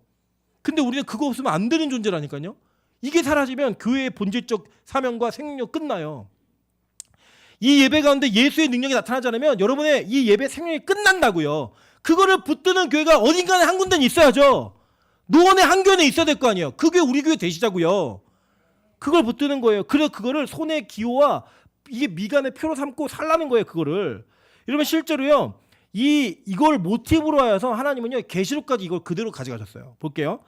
근데 우리는 그거 없으면 안 되는 존재라니까요. 이게 사라지면 교회의 본질적 사명과 생명력 끝나요. 이 예배 가운데 예수의 능력이 나타나지 않으면 여러분의 이 예배 생명이 끝난다고요. 그거를 붙드는 교회가 어딘가에 한 군데는 있어야죠. 노원에 한 교회는 있어야 될 거 아니에요. 그 교회 우리 교회 되시자고요. 그걸 붙드는 거예요. 그래 그거를 손의 기호와 이게 미간의 표로 삼고 살라는 거예요. 그거를. 여러분 실제로요. 이걸 모티브로 하여서 하나님은요. 계시록까지 이걸 그대로 가져가셨어요. 볼게요.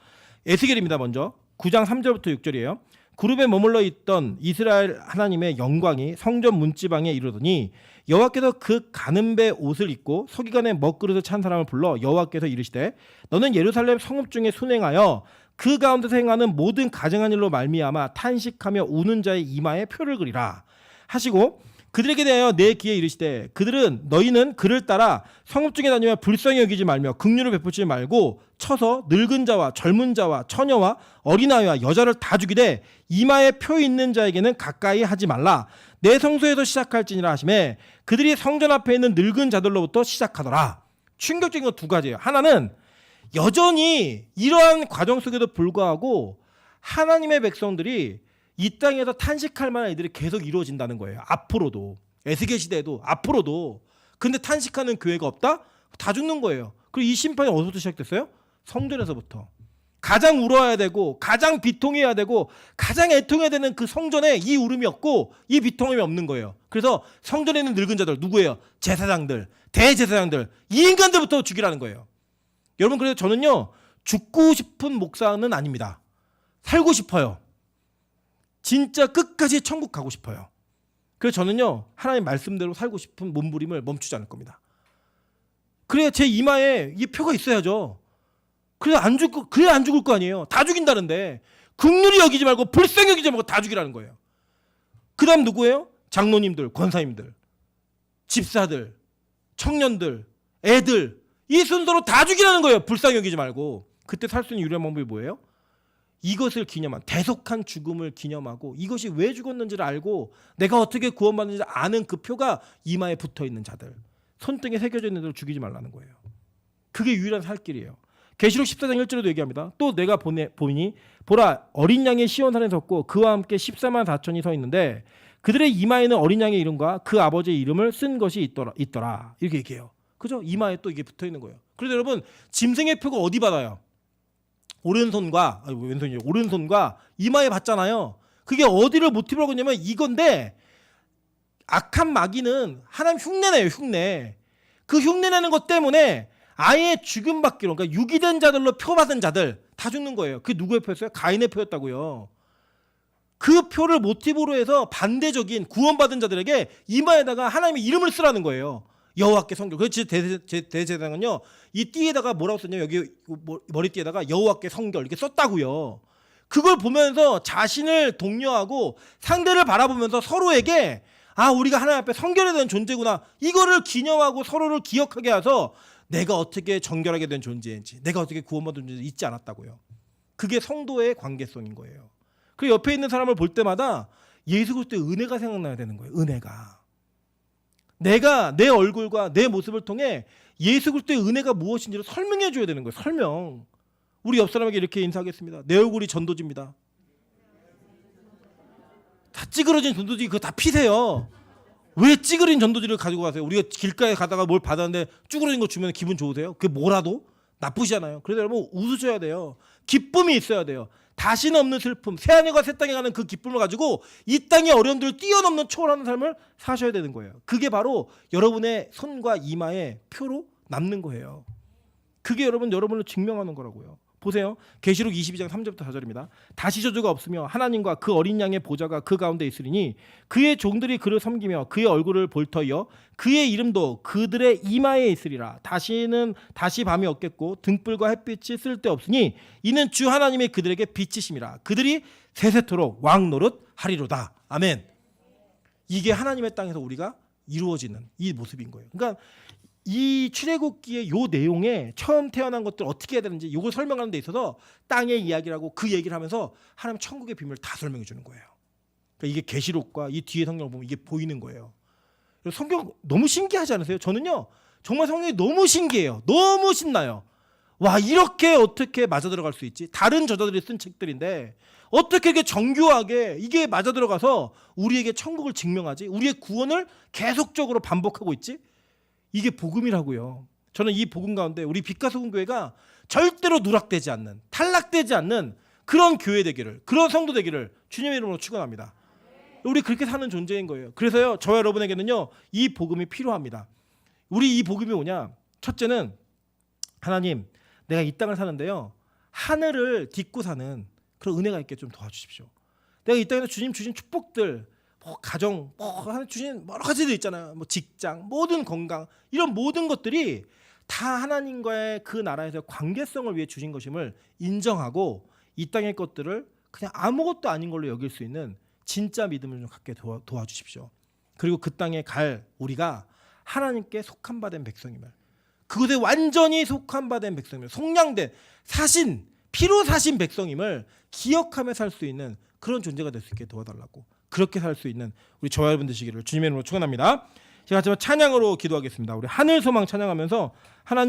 에스겔입니다. 먼저 9장 3절부터 6절이에요. 그룹에 머물러 있던 이스라엘 하나님의 영광이 성전 문지방에 이르더니 여호와께서 그 가는 배 옷을 입고 서기관의 먹그릇을 찬 사람을 불러 여호와께서 이르시되 너는 예루살렘 성읍 중에 순행하여 그 가운데서 행하는 모든 가증한 일로 말미암아 탄식하며 우는 자의 이마에 표를 그리라 하시고 그들에게 대하여 내 귀에 이르시되 너희는 그를 따라 성읍 중에 다니며 불쌍히 여기지 말며 긍휼을 베푸지 말고 쳐서 늙은 자와 젊은 자와 처녀와 어린아이와 여자를 다 죽이되 이마에 표 있는 자에게는 가까이 하지 말라. 내 성소에서 시작할지니라 하시매 그들이 성전 앞에 있는 늙은 자들로부터 시작하더라. 충격적인 거 두 가지예요. 하나는 여전히 이러한 과정 속에도 불구하고 하나님의 백성들이 이 땅에서 탄식할 만한 일들이 계속 이루어진다는 거예요. 앞으로도. 에스겔 시대에도 앞으로도. 근데 탄식하는 교회가 없다? 다 죽는 거예요. 그리고 이 심판이 어디서부터 시작됐어요? 성전에서부터. 가장 울어야 되고 가장 비통해야 되고 가장 애통해야 되는 그 성전에 이 울음이 없고 이 비통함이 없는 거예요. 그래서 성전에 있는 늙은 자들 누구예요? 제사장들, 대제사장들, 이 인간들부터 죽이라는 거예요. 여러분, 그래서 저는요 죽고 싶은 목사는 아닙니다. 살고 싶어요. 진짜 끝까지 천국 가고 싶어요. 그래서 저는요 하나님 말씀대로 살고 싶은 몸부림을 멈추지 않을 겁니다. 그래야 제 이마에 이 표가 있어야죠. 그래야 안 죽을 거 아니에요. 다 죽인다는데 긍휼히 여기지 말고 불쌍히 여기지 말고 다 죽이라는 거예요. 그 다음 누구예요? 장로님들, 권사님들, 집사들, 청년들, 애들, 이 순서로 다 죽이라는 거예요. 불쌍히 여기지 말고. 그때 살 수 있는 유일한 방법이 뭐예요? 이것을 기념한 대속한 죽음을 기념하고 이것이 왜 죽었는지를 알고 내가 어떻게 구원받는지 아는 그 표가 이마에 붙어있는 자들, 손등에 새겨져 있는 자들 죽이지 말라는 거예요. 그게 유일한 살 길이에요. 계시록 14장 1절에도 얘기합니다. 또 내가 보니 보라 어린 양의 시온산에 섰고 그와 함께 14만 4천이 서 있는데 그들의 이마에는 어린 양의 이름과 그 아버지의 이름을 쓴 것이 있더라. 이렇게 얘기해요. 그죠? 이마에 또 이게 붙어 있는 거예요. 그래서 여러분 짐승의 표가 어디 받아요? 오른손과 이마에 받잖아요. 그게 어디를 모티브로 하고 있냐면 이건데 악한 마귀는 하나님 흉내내요. 흉내. 그 흉내내는 것 때문에 아예 죽음받기로, 그러니까 유기된 자들로 표받은 자들 다 죽는 거예요. 그게 누구의 표였어요? 가인의 표였다고요. 그 표를 모티브로 해서 반대적인 구원받은 자들에게 이마에다가 하나님의 이름을 쓰라는 거예요. 여호와께 성결. 그래서 대제사장은요 이 띠에다가 뭐라고 썼냐면 여기 머리띠에다가 여호와께 성결 이렇게 썼다고요. 그걸 보면서 자신을 독려하고 상대를 바라보면서 서로에게 우리가 하나님 앞에 성결해야 되는 존재구나, 이거를 기념하고 서로를 기억하게 해서 내가 어떻게 정결하게 된 존재인지, 내가 어떻게 구원받은 존재인지 잊지 않았다고요. 그게 성도의 관계성인 거예요. 그리고 옆에 있는 사람을 볼 때마다 예수 그리스도의 은혜가 생각나야 되는 거예요. 은혜가. 내가 내 얼굴과 내 모습을 통해 예수 그리스도의 은혜가 무엇인지를 설명해 줘야 되는 거예요. 설명. 우리 옆 사람에게 이렇게 인사하겠습니다. 내 얼굴이 전도지입니다. 다 찌그러진 전도지 그거 다 피세요. 왜 찌그러진 전도지를 가지고 가세요? 우리가 길가에 가다가 뭘 받았는데 쭈그러진 거 주면 기분 좋으세요? 그게 뭐라도 나쁘시잖아요. 그래서 여러분 웃으셔야 돼요. 기쁨이 있어야 돼요. 다시는 없는 슬픔, 새하늘과 새 땅에 가는 그 기쁨을 가지고 이 땅의 어려움들을 뛰어넘는 초월하는 삶을 사셔야 되는 거예요. 그게 바로 여러분의 손과 이마에 표로 남는 거예요. 그게 여러분을 증명하는 거라고요. 보세요. 계시록 22장 3절부터 4절입니다. 다시 저주가 없으며 하나님과 그 어린 양의 보좌가 그 가운데 있으리니 그의 종들이 그를 섬기며 그의 얼굴을 볼 터이여 그의 이름도 그들의 이마에 있으리라. 다시 밤이 없겠고 등불과 햇빛이 쓸데없으니 이는 주 하나님의 그들에게 빛이심이라. 그들이 세세토록 왕 노릇 하리로다. 아멘. 이게 하나님의 땅에서 우리가 이루어지는 이 모습인 거예요. 그러니까 이 출애굽기의 요 내용에 처음 태어난 것들 어떻게 해야 되는지 이걸 설명하는 데 있어서 땅의 이야기라고 그 얘기를 하면서 하나님 천국의 비밀을 다 설명해 주는 거예요. 그러니까 이게 계시록과 이 뒤에 성경을 보면 이게 보이는 거예요. 성경 너무 신기하지 않으세요? 저는요 정말 성경이 너무 신기해요. 너무 신나요. 와, 이렇게 어떻게 맞아 들어갈 수 있지? 다른 저자들이 쓴 책들인데 어떻게 이렇게 정교하게 이게 맞아 들어가서 우리에게 천국을 증명하지? 우리의 구원을 계속적으로 반복하고 있지? 이게 복음이라고요. 저는 이 복음 가운데 우리 빛과 소금 교회가 절대로 누락되지 않는, 탈락되지 않는 그런 교회 되기를, 그런 성도 되기를 주님의 이름으로 축원합니다. 우리 그렇게 사는 존재인 거예요. 그래서요 저와 여러분에게는요 이 복음이 필요합니다. 우리 이 복음이 뭐냐? 첫째는 하나님, 내가 이 땅을 사는데요 하늘을 딛고 사는 그런 은혜가 있게 좀 도와주십시오. 내가 이 땅에서 주님 주신 축복들, 가정, 주신 여러 가지들 있잖아요. 직장, 모든 건강, 이런 모든 것들이 다 하나님과의 그 나라에서 관계성을 위해 주신 것임을 인정하고 이 땅의 것들을 그냥 아무것도 아닌 걸로 여길 수 있는 진짜 믿음을 좀 갖게 도와주십시오. 그리고 그 땅에 갈 우리가 하나님께 속한 바 된 백성임을, 그곳에 완전히 속한 바 된 백성임을, 속량된 사신, 피로 사신 백성임을 기억하며 살 수 있는 그런 존재가 될 수 있게 도와달라고, 그렇게 살 수 있는 우리 저와 여러분 되시기를 주님의 이름으로 축원합니다. 제가 찬양으로 기도하겠습니다. 우리 하늘 소망 찬양하면서 하나님